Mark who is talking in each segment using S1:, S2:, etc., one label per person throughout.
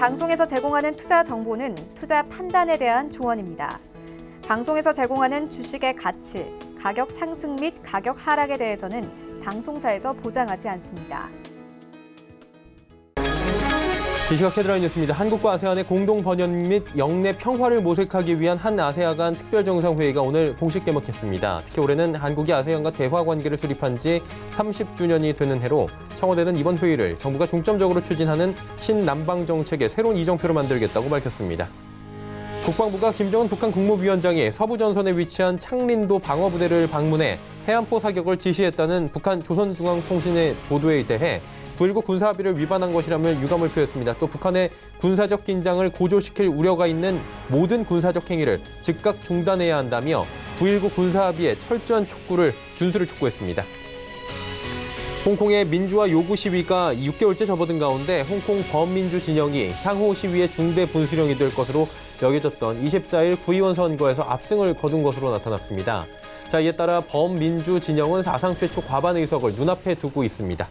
S1: 방송에서 제공하는 투자 정보는 투자 판단에 대한 조언입니다. 방송에서 제공하는 주식의 가치, 가격 상승 및 가격 하락에 대해서는 방송사에서 보장하지 않습니다.
S2: 이 시각 헤드라인 뉴스입니다. 한국과 아세안의 공동 번영 및 영내 평화를 모색하기 위한 한 아세아 간 특별정상회의가 오늘 공식 개막했습니다. 특히 올해는 한국이 아세안과 대화 관계를 수립한 지 30주년이 되는 해로 청와대는 이번 회의를 정부가 중점적으로 추진하는 신남방 정책의 새로운 이정표로 만들겠다고 밝혔습니다. 국방부가 김정은 북한 국무위원장이 서부 전선에 위치한 창린도 방어부대를 방문해 해안포 사격을 지시했다는 북한 조선중앙통신의 보도에 대해 9.19 군사합의를 위반한 것이라며 유감을 표했습니다. 또 북한의 군사적 긴장을 고조시킬 우려가 있는 모든 군사적 행위를 즉각 중단해야 한다며 9.19 군사합의의 철저한 준수를 촉구했습니다. 홍콩의 민주화 요구 시위가 6개월째 접어든 가운데 홍콩 범민주 진영이 향후 시위의 중대 분수령이 될 것으로 여겨졌던 24일 구의원 선거에서 압승을 거둔 것으로 나타났습니다. 자, 이에 따라 범민주 진영은 사상 최초 과반 의석을 눈앞에 두고 있습니다.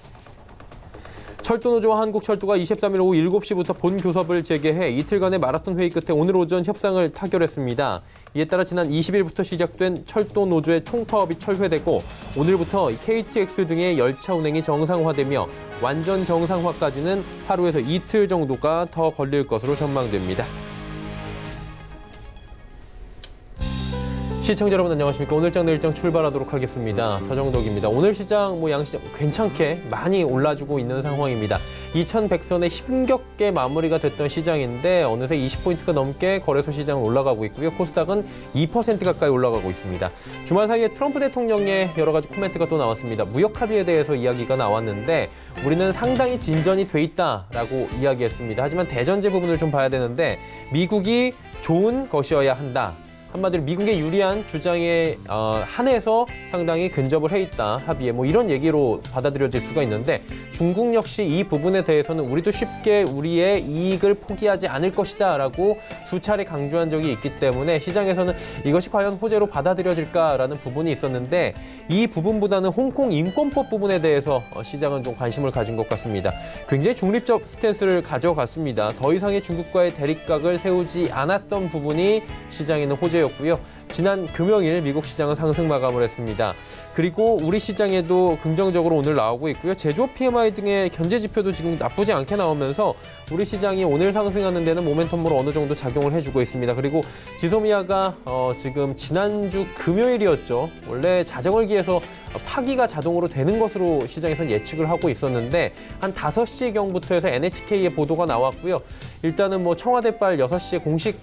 S2: 철도노조와 한국철도가 23일 오후 7시부터 본교섭을 재개해 이틀간의 마라톤 회의 끝에 오늘 오전 협상을 타결했습니다. 이에 따라 지난 20일부터 시작된 철도노조의 총파업이 철회되고 오늘부터 KTX 등의 열차 운행이 정상화되며 완전 정상화까지는 하루에서 이틀 정도가 더 걸릴 것으로 전망됩니다. 시청자 여러분 안녕하십니까. 오늘장 내일장 출발하도록 하겠습니다. 서정덕입니다. 오늘 시장 양시장 괜찮게 많이 올라주고 있는 상황입니다. 2100선에 힘겹게 마무리가 됐던 시장인데 어느새 20포인트가 넘게 거래소 시장은 올라가고 있고요. 코스닥은 2% 가까이 올라가고 있습니다. 주말 사이에 트럼프 대통령의 여러 가지 코멘트가 또 나왔습니다. 무역 합의에 대해서 이야기가 나왔는데 우리는 상당히 진전이 돼 있다라고 이야기했습니다. 하지만 대전제 부분을 좀 봐야 되는데 미국이 좋은 것이어야 한다. 한마디로 미국의 유리한 주장에 한해서 상당히 근접을 해 있다. 합의에 이런 얘기로 받아들여질 수가 있는데 중국 역시 이 부분에 대해서는 우리도 쉽게 우리의 이익을 포기하지 않을 것이다 라고 수차례 강조한 적이 있기 때문에 시장에서는 이것이 과연 호재로 받아들여질까라는 부분이 있었는데 이 부분보다는 홍콩 인권법 부분에 대해서 시장은 좀 관심을 가진 것 같습니다. 굉장히 중립적 스탠스를 가져갔습니다. 더 이상의 중국과의 대립각을 세우지 않았던 부분이 시장에는 호재였고요. 지난 금요일 미국 시장은 상승 마감을 했습니다. 그리고 우리 시장에도 긍정적으로 오늘 나오고 있고요. 제조업 PMI 등의 견제 지표도 지금 나쁘지 않게 나오면서 우리 시장이 오늘 상승하는 데는 모멘텀으로 어느 정도 작용을 해주고 있습니다. 그리고 지소미아가 지금 지난주 금요일이었죠. 원래 자정을기에서 파기가 자동으로 되는 것으로 시장에서는 예측을 하고 있었는데 한 5시경부터 해서 NHK의 보도가 나왔고요. 일단은 청와대발 6시에 공식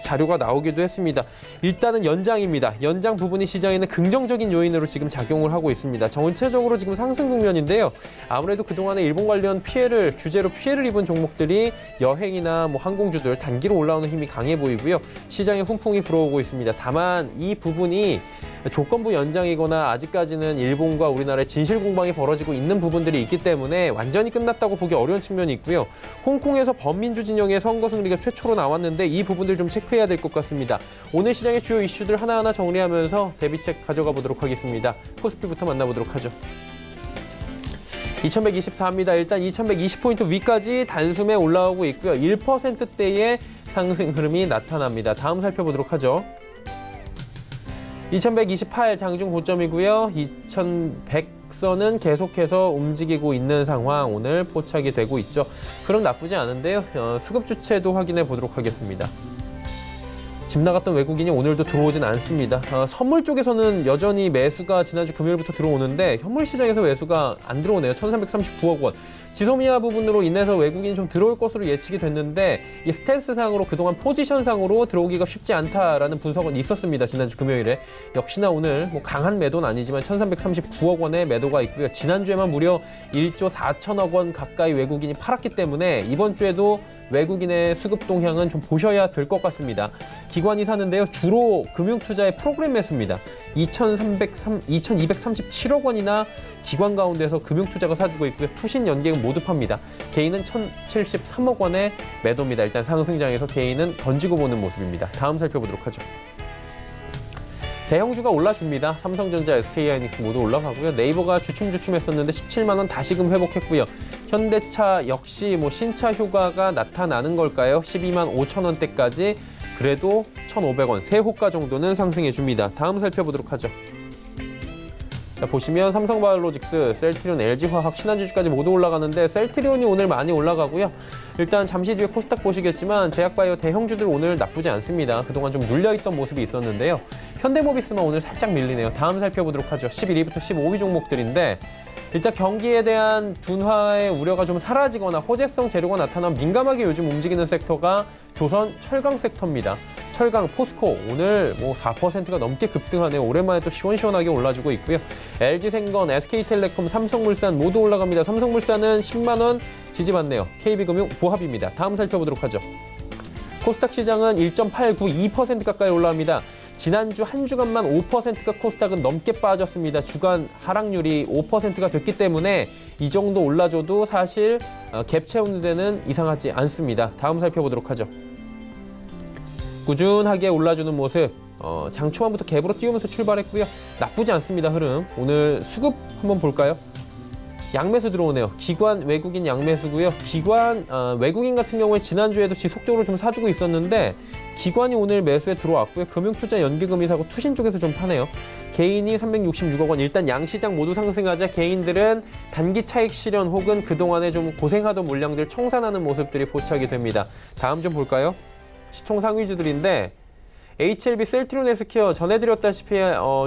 S2: 자료가 나오기도 했습니다. 일단은 연장입니다. 연장 부분이 시장에는 긍정적인 요인으로 지금 작용을 하고 있습니다. 전체적으로 지금 상승 국면인데요. 아무래도 그동안에 일본 관련 규제로 피해를 입은 종목들이 여행이나 항공주들 단기로 올라오는 힘이 강해 보이고요. 시장에 훈풍이 불어오고 있습니다. 다만 이 부분이 조건부 연장이거나 아직까지는 일본과 우리나라의 진실 공방이 벌어지고 있는 부분들이 있기 때문에 완전히 끝났다고 보기 어려운 측면이 있고요. 홍콩에서 범민주 진영의 선거 승리가 최초로 나왔는데 이 부분들 좀 체크해야 될 것 같습니다. 오늘 시장의 주요 이슈들 하나하나 정리하면서 대비책 가져가 보도록 하겠습니다. 코스피부터 만나보도록 하죠. 2124입니다. 일단 2120포인트 위까지 단숨에 올라오고 있고요. 1%대의 상승 흐름이 나타납니다. 다음 살펴보도록 하죠. 2128 장중 고점이고요. 2100선은 계속해서 움직이고 있는 상황 오늘 포착이 되고 있죠. 그럼 나쁘지 않은데요. 수급 주체도 확인해 보도록 하겠습니다. 집 나갔던 외국인이 오늘도 들어오진 않습니다. 선물 쪽에서는 여전히 매수가 지난주 금요일부터 들어오는데 현물 시장에서 매수가 안 들어오네요. 1339억 원. 지소미아 부분으로 인해서 외국인이 좀 들어올 것으로 예측이 됐는데 이 스탠스상으로 그동안 포지션상으로 들어오기가 쉽지 않다라는 분석은 있었습니다. 지난주 금요일에. 역시나 오늘 강한 매도는 아니지만 1339억 원의 매도가 있고요. 지난주에만 무려 1조 4천억 원 가까이 외국인이 팔았기 때문에 이번 주에도 외국인의 수급 동향은 좀 보셔야 될 것 같습니다. 기관이 사는데요. 주로 금융투자의 프로그램 매수입니다. 2,237억 원이나 기관 가운데서 금융투자가 사주고 있고요. 투신 연계금 모두 팝니다. 개인은 1,073억 원의 매도입니다. 일단 상승장에서 개인은 던지고 보는 모습입니다. 다음 살펴보도록 하죠. 대형주가 올라줍니다. 삼성전자, SK하이닉스 모두 올라가고요. 네이버가 주춤주춤했었는데 17만 원 다시금 회복했고요. 현대차 역시 뭐 신차 효과가 나타나는 걸까요? 12만 5천 원대까지 그래도 1,500원, 세 호가 정도는 상승해 줍니다. 다음 살펴보도록 하죠. 자, 보시면 삼성바이오로직스, 셀트리온, LG화학, 신한주주까지 모두 올라가는데 셀트리온이 오늘 많이 올라가고요. 일단 잠시 뒤에 코스닥 보시겠지만 제약바이오 대형주들 오늘 나쁘지 않습니다. 그동안 좀 눌려있던 모습이 있었는데요. 현대모비스만 오늘 살짝 밀리네요. 다음 살펴보도록 하죠. 11위부터 15위 종목들인데 일단 경기에 대한 둔화의 우려가 좀 사라지거나 호재성 재료가 나타나면 민감하게 요즘 움직이는 섹터가 조선 철강 섹터입니다. 철강, 포스코 오늘 뭐 4%가 넘게 급등하네요. 오랜만에 또 시원시원하게 올라주고 있고요. LG생건, SK텔레콤, 삼성물산 모두 올라갑니다. 삼성물산은 10만 원 지지받네요. KB금융 보합입니다. 다음 살펴보도록 하죠. 코스닥 시장은 1.892% 가까이 올라옵니다. 지난주 한 주간만 5%가 코스닥은 넘게 빠졌습니다. 주간 하락률이 5%가 됐기 때문에 이 정도 올라줘도 사실 갭 채우는 데는 이상하지 않습니다. 다음 살펴보도록 하죠. 꾸준하게 올라주는 모습, 장 초반부터 갭으로 띄우면서 출발했고요. 나쁘지 않습니다, 흐름. 오늘 수급 한번 볼까요? 양매수 들어오네요. 기관 외국인 양매수고요. 기관 외국인 같은 경우에 지난주에도 지속적으로 좀 사주고 있었는데 기관이 오늘 매수에 들어왔고요. 금융투자 연기금이 사고 투신 쪽에서 좀 파네요. 개인이 366억 원. 일단 양시장 모두 상승하자 개인들은 단기 차익 실현 혹은 그동안에 좀 고생하던 물량들 청산하는 모습들이 포착이 됩니다. 다음 좀 볼까요? 시총 상위주들인데 HLB, 셀트리온 헬스케어 전해드렸다시피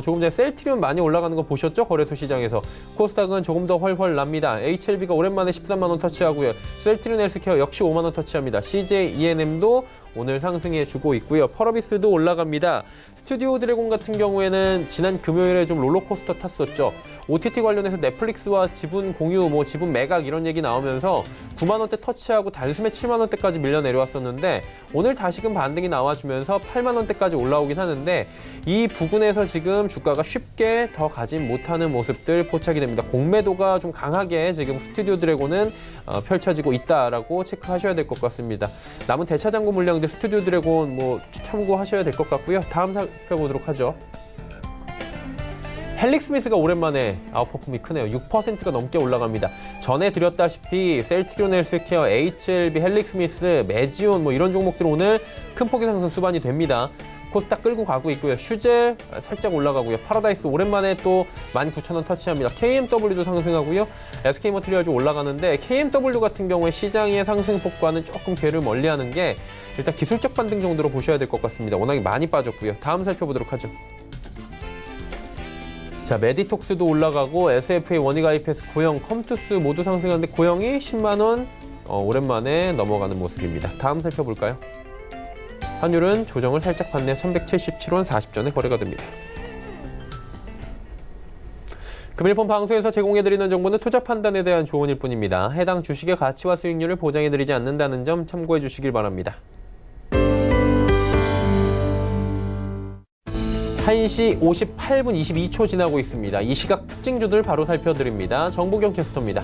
S2: 조금 전에 셀트리온 많이 올라가는 거 보셨죠? 거래소 시장에서. 코스닥은 조금 더 훨훨 납니다. HLB가 오랜만에 13만 원 터치하고요. 셀트리온 헬스케어 역시 5만 원 터치합니다. CJ ENM도 오늘 상승해 주고 있고요. 펄어비스도 올라갑니다. 스튜디오 드래곤 같은 경우에는 지난 금요일에 좀 롤러코스터 탔었죠. OTT 관련해서 넷플릭스와 지분 공유, 뭐 지분 매각 이런 얘기 나오면서 9만 원대 터치하고 단숨에 7만 원대까지 밀려 내려왔었는데 오늘 다시금 반등이 나와주면서 8만 원대까지 올라오긴 하는데 이 부근에서 지금 주가가 쉽게 더 가진 못하는 모습들 포착이 됩니다. 공매도가 좀 강하게 지금 스튜디오 드래곤은 펼쳐지고 있다라고 체크하셔야 될 것 같습니다. 남은 대차장고 물량들 스튜디오 드래곤 뭐 참고하셔야 될 것 같고요. 다음 살펴보도록 하죠. 헬릭스미스가 오랜만에 아웃퍼폼이 크네요. 6%가 넘게 올라갑니다. 전해드렸다시피 셀트리온 헬스케어, HLB, 헬릭스미스, 메지온 뭐 이런 종목들 오늘 큰 폭의 상승 수반이 됩니다. 코스닥 끌고 가고 있고요. 슈젤 살짝 올라가고요. 파라다이스 오랜만에 또 19,000원 터치합니다. KMW도 상승하고요. SK머티리얼즈 올라가는데 KMW 같은 경우에 시장의 상승폭과는 조금 궤를 멀리하는 게 일단 기술적 반등 정도로 보셔야 될 것 같습니다. 워낙에 많이 빠졌고요. 다음 살펴보도록 하죠. 자, 메디톡스도 올라가고 SFA, 원익IPS, 고영, 컴투스 모두 상승하는데 고영이 10만 원 오랜만에 넘어가는 모습입니다. 다음 살펴볼까요? 환율은 조정을 살짝 받네요. 1177원 40전에 거래가 됩니다. 금일폰 방송에서 제공해드리는 정보는 투자 판단에 대한 조언일 뿐입니다. 해당 주식의 가치와 수익률을 보장해드리지 않는다는 점 참고해 주시길 바랍니다. 1시 58분 22초 지나고 있습니다. 이 시각 특징주들 바로 살펴드립니다. 정보경 캐스터입니다.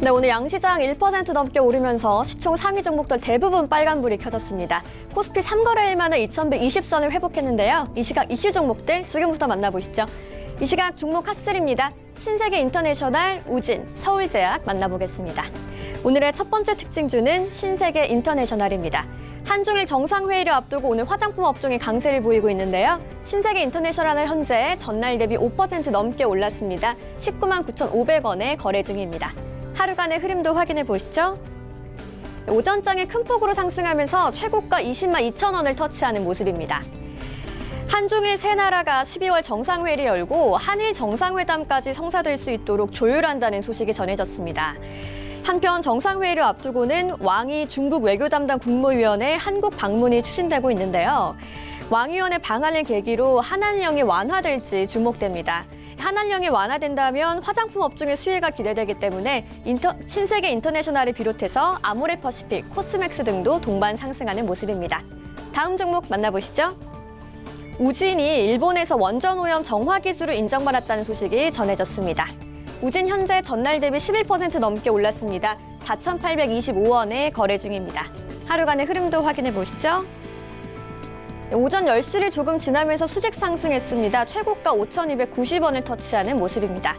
S3: 네, 오늘 양시장 1% 넘게 오르면서 시총 상위 종목들 대부분 빨간불이 켜졌습니다. 코스피 3거래일 만에 2120선을 회복했는데요. 이 시각 이슈 종목들 지금부터 만나보시죠. 이 시각 종목 핫3입니다. 신세계 인터내셔널, 우진, 서울제약 만나보겠습니다. 오늘의 첫 번째 특징주는 신세계 인터내셔널입니다. 한중일 정상회의를 앞두고 오늘 화장품 업종이 강세를 보이고 있는데요. 신세계 인터내셔널은 현재 전날 대비 5% 넘게 올랐습니다. 19만 9,500원에 거래 중입니다. 하루간의 흐름도 확인해 보시죠. 오전장에 큰 폭으로 상승하면서 최고가 20만 2천 원을 터치하는 모습입니다. 한중일 세 나라가 12월 정상회의를 열고 한일 정상회담까지 성사될 수 있도록 조율한다는 소식이 전해졌습니다. 한편 정상회의를 앞두고는 왕이 중국 외교 담당 국무위원의 한국 방문이 추진되고 있는데요. 왕 위원의 방한을 계기로 한한령이 완화될지 주목됩니다. 한한령이 완화된다면 화장품 업종의 수혜가 기대되기 때문에 신세계 인터내셔널을 비롯해서 아모레퍼시픽, 코스맥스 등도 동반 상승하는 모습입니다. 다음 종목 만나보시죠. 우진이 일본에서 원전 오염 정화 기술을 인정받았다는 소식이 전해졌습니다. 우진 현재 전날 대비 11% 넘게 올랐습니다. 4,825원에 거래 중입니다. 하루간의 흐름도 확인해 보시죠. 오전 10시를 조금 지나면서 수직 상승했습니다. 최고가 5,290원을 터치하는 모습입니다.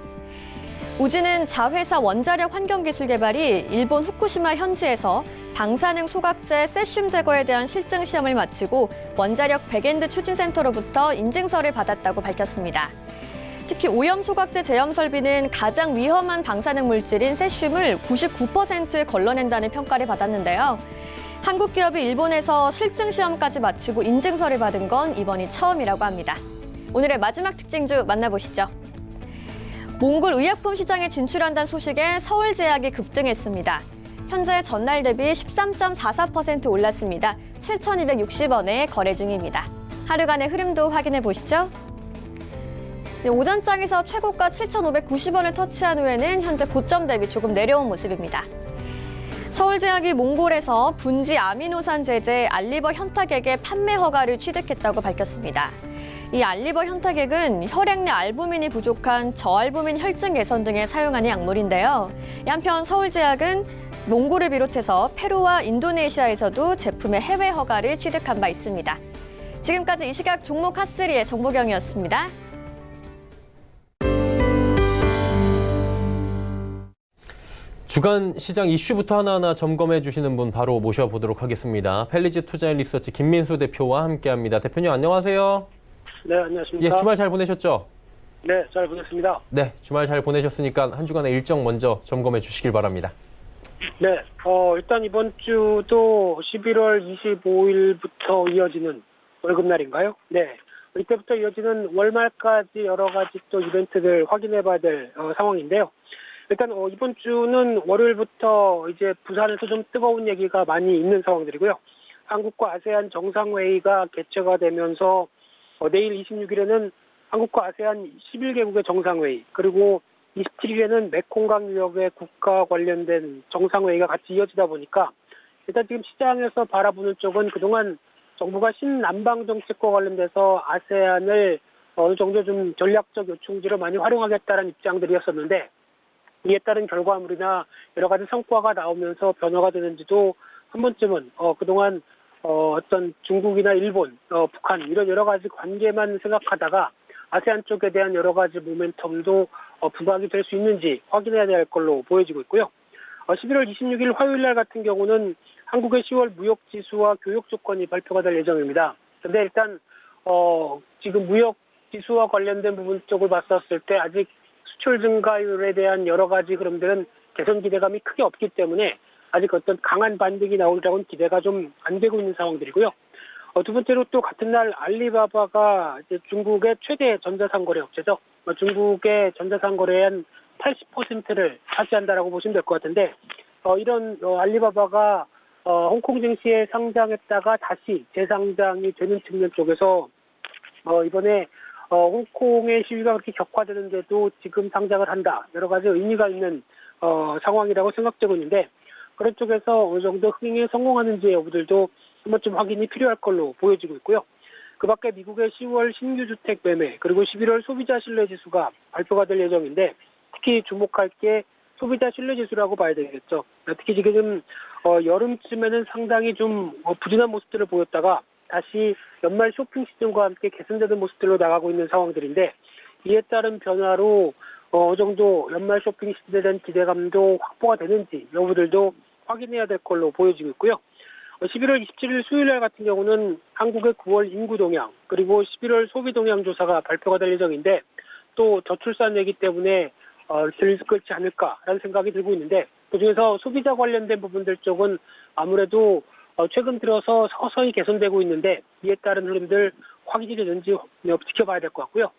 S3: 우지는 자회사 원자력 환경기술 개발이 일본 후쿠시마 현지에서 방사능 소각제 세슘 제거에 대한 실증 시험을 마치고 원자력 백엔드 추진센터로부터 인증서를 받았다고 밝혔습니다. 특히 오염 소각제 제염 설비는 가장 위험한 방사능 물질인 세슘을 99% 걸러낸다는 평가를 받았는데요. 한국 기업이 일본에서 실증 시험까지 마치고 인증서를 받은 건 이번이 처음이라고 합니다. 오늘의 마지막 특징주 만나보시죠. 몽골 의약품 시장에 진출한다는 소식에 서울제약이 급등했습니다. 현재 전날 대비 13.44% 올랐습니다. 7,260원에 거래 중입니다. 하루간의 흐름도 확인해 보시죠. 오전장에서 최고가 7,590원을 터치한 후에는 현재 고점 대비 조금 내려온 모습입니다. 서울제약이 몽골에서 분지 아미노산 제제 알리버 현타객의 판매 허가를 취득했다고 밝혔습니다. 이 알리버 현타객은 혈액 내 알부민이 부족한 저알부민 혈증 개선 등에 사용하는 약물인데요. 한편 서울제약은 몽골을 비롯해서 페루와 인도네시아에서도 제품의 해외 허가를 취득한 바 있습니다. 지금까지 이 시각 종목 핫3의 정보경이었습니다.
S2: 주간 시장 이슈부터 하나하나 점검해 주시는 분 바로 모셔보도록 하겠습니다. 펠리즈 투자앤리서치 김민수 대표와 함께합니다. 대표님 안녕하세요.
S4: 네, 안녕하십니까.
S2: 예, 주말 잘 보내셨죠?
S4: 네, 잘 보냈습니다.
S2: 네, 주말 잘 보내셨으니까 한 주간의 일정 먼저 점검해 주시길 바랍니다.
S4: 네, 일단 이번 주도 11월 25일부터 이어지는 월급날인가요? 네, 이때부터 이어지는 월말까지 여러 가지 또 이벤트들 확인해 봐야 될 상황인데요. 일단 이번 주는 월요일부터 이제 부산에서 좀 뜨거운 얘기가 많이 있는 상황들이고요. 한국과 아세안 정상회의가 개최가 되면서 내일 26일에는 한국과 아세안 11개국의 정상회의, 그리고 27일에는 메콩강 유역의 국가 관련된 정상회의가 같이 이어지다 보니까 일단 지금 시장에서 바라보는 쪽은 그동안 정부가 신남방 정책과 관련돼서 아세안을 어느 정도 좀 전략적 요충지로 많이 활용하겠다는 입장들이었었는데, 이에 따른 결과물이나 여러 가지 성과가 나오면서 변화가 되는지도 한 번쯤은 그동안 어떤 중국이나 일본, 북한 이런 여러 가지 관계만 생각하다가 아세안 쪽에 대한 여러 가지 모멘텀도 부각이 될 수 있는지 확인해야 될 걸로 보여지고 있고요. 11월 26일 화요일 날 같은 경우는 한국의 10월 무역 지수와 교역 조건이 발표가 될 예정입니다. 근데 일단 지금 무역 지수와 관련된 부분 쪽을 봤었을 때 아직 수출 증가율에 대한 여러 가지 흐름들은 개선 기대감이 크게 없기 때문에 아직 어떤 강한 반등이 나오리라고는 기대가 좀 안 되고 있는 상황들이고요. 두 번째로 또 같은 날 알리바바가 이제 중국의 최대 전자상거래 업체죠. 중국의 전자상거래의 한 80%를 차지한다라고 보시면 될 것 같은데, 이런 알리바바가 홍콩 증시에 상장했다가 다시 재상장이 되는 측면 쪽에서 이번에 홍콩의 시위가 그렇게 격화되는데도 지금 상장을 한다. 여러 가지 의미가 있는 상황이라고 생각되고 있는데, 그런 쪽에서 어느 정도 흥행에 성공하는지 여부들도 한 번쯤 확인이 필요할 걸로 보여지고 있고요. 그 밖에 미국의 10월 신규 주택 매매, 그리고 11월 소비자 신뢰지수가 발표가 될 예정인데, 특히 주목할 게 소비자 신뢰지수라고 봐야 되겠죠. 특히 지금 여름쯤에는 상당히 좀 부진한 모습들을 보였다가 다시 연말 쇼핑 시즌과 함께 개선되는 모습들로 나가고 있는 상황들인데, 이에 따른 변화로 어느 정도 연말 쇼핑 시즌에 대한 기대감도 확보가 되는지 여부들도 확인해야 될 걸로 보여지고 있고요. 11월 27일 수요일 날 같은 경우는 한국의 9월 인구 동향, 그리고 11월 소비 동향 조사가 발표가 될 예정인데, 또 저출산이기 때문에 들끓지 않을까라는 생각이 들고 있는데, 그중에서 소비자 관련된 부분들 쪽은 아무래도 최근 들어서 서서히 개선되고 있는데, 이에 따른 흐름들 확인이 되는지 지켜봐야 될 것 같고요.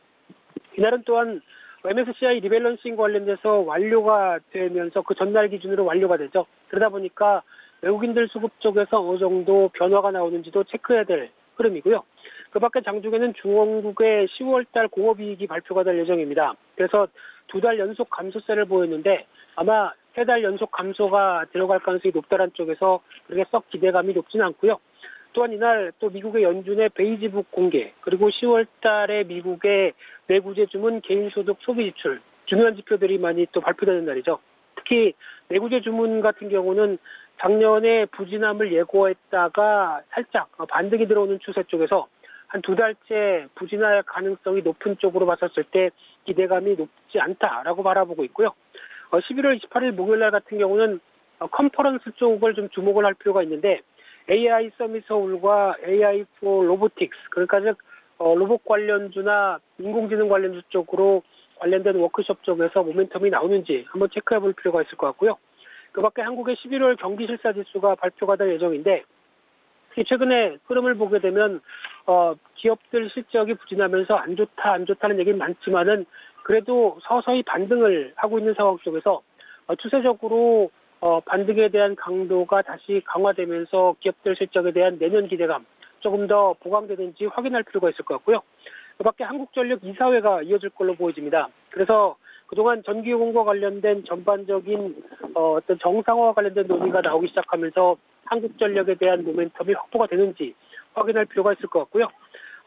S4: 이날은 또한 MSCI 리밸런싱 관련돼서 완료가 되면서 그 전날 기준으로 완료가 되죠. 그러다 보니까 외국인들 수급 쪽에서 어느 정도 변화가 나오는지도 체크해야 될 흐름이고요. 그 밖에 장중에는 중원국의 10월달 공업이익이 발표가 될 예정입니다. 그래서 2달 연속 감소세를 보였는데 아마 3달 연속 감소가 들어갈 가능성이 높다는 쪽에서 그렇게 썩 기대감이 높지는 않고요. 또한 이날 또 미국의 연준의 베이지북 공개, 그리고 10월달에 미국의 내구재 주문, 개인소득, 소비지출 중요한 지표들이 많이 또 발표되는 날이죠. 특히 내구재 주문 같은 경우는 작년에 부진함을 예고했다가 살짝 반등이 들어오는 추세 쪽에서 한 2달째 부진할 가능성이 높은 쪽으로 봤었을 때 기대감이 높지 않다라고 바라보고 있고요. 11월 28일 목요일 날 같은 경우는 컨퍼런스 쪽을 좀 주목을 할 필요가 있는데 AI 서밋 서울과 AI for Robotics, 그러니까 즉 로봇 관련주나 인공지능 관련주 쪽으로 관련된 워크숍 쪽에서 모멘텀이 나오는지 한번 체크해 볼 필요가 있을 것 같고요. 그 밖에 한국의 11월 경기실사지수가 발표가 될 예정인데 최근에 흐름을 보게 되면 기업들 실적이 부진하면서 안 좋다는 얘기는 많지만은 그래도 서서히 반등을 하고 있는 상황 속에서 추세적으로 반등에 대한 강도가 다시 강화되면서 기업들 실적에 대한 내년 기대감 조금 더 보강되는지 확인할 필요가 있을 것 같고요. 그 밖에 한국전력 이사회가 이어질 걸로 보여집니다. 그래서 그동안 전기요금과 관련된 전반적인 어떤 정상화와 관련된 논의가 나오기 시작하면서 한국전력에 대한 모멘텀이 확보가 되는지 확인할 필요가 있을 것 같고요.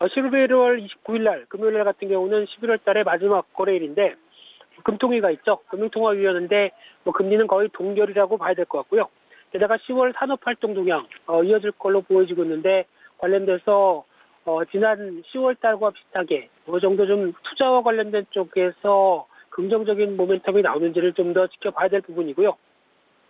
S4: 11월 29일 날 금요일 날 같은 경우는 11월 달의 마지막 거래일인데 금통위가 있죠. 금융통화위원회인데 금리는 거의 동결이라고 봐야 될 것 같고요. 게다가 10월 산업활동 동향 이어질 걸로 보여지고 있는데 관련돼서 지난 10월 달과 비슷하게 어느 정도 좀 투자와 관련된 쪽에서 긍정적인 모멘텀이 나오는지를 좀 더 지켜봐야 될 부분이고요.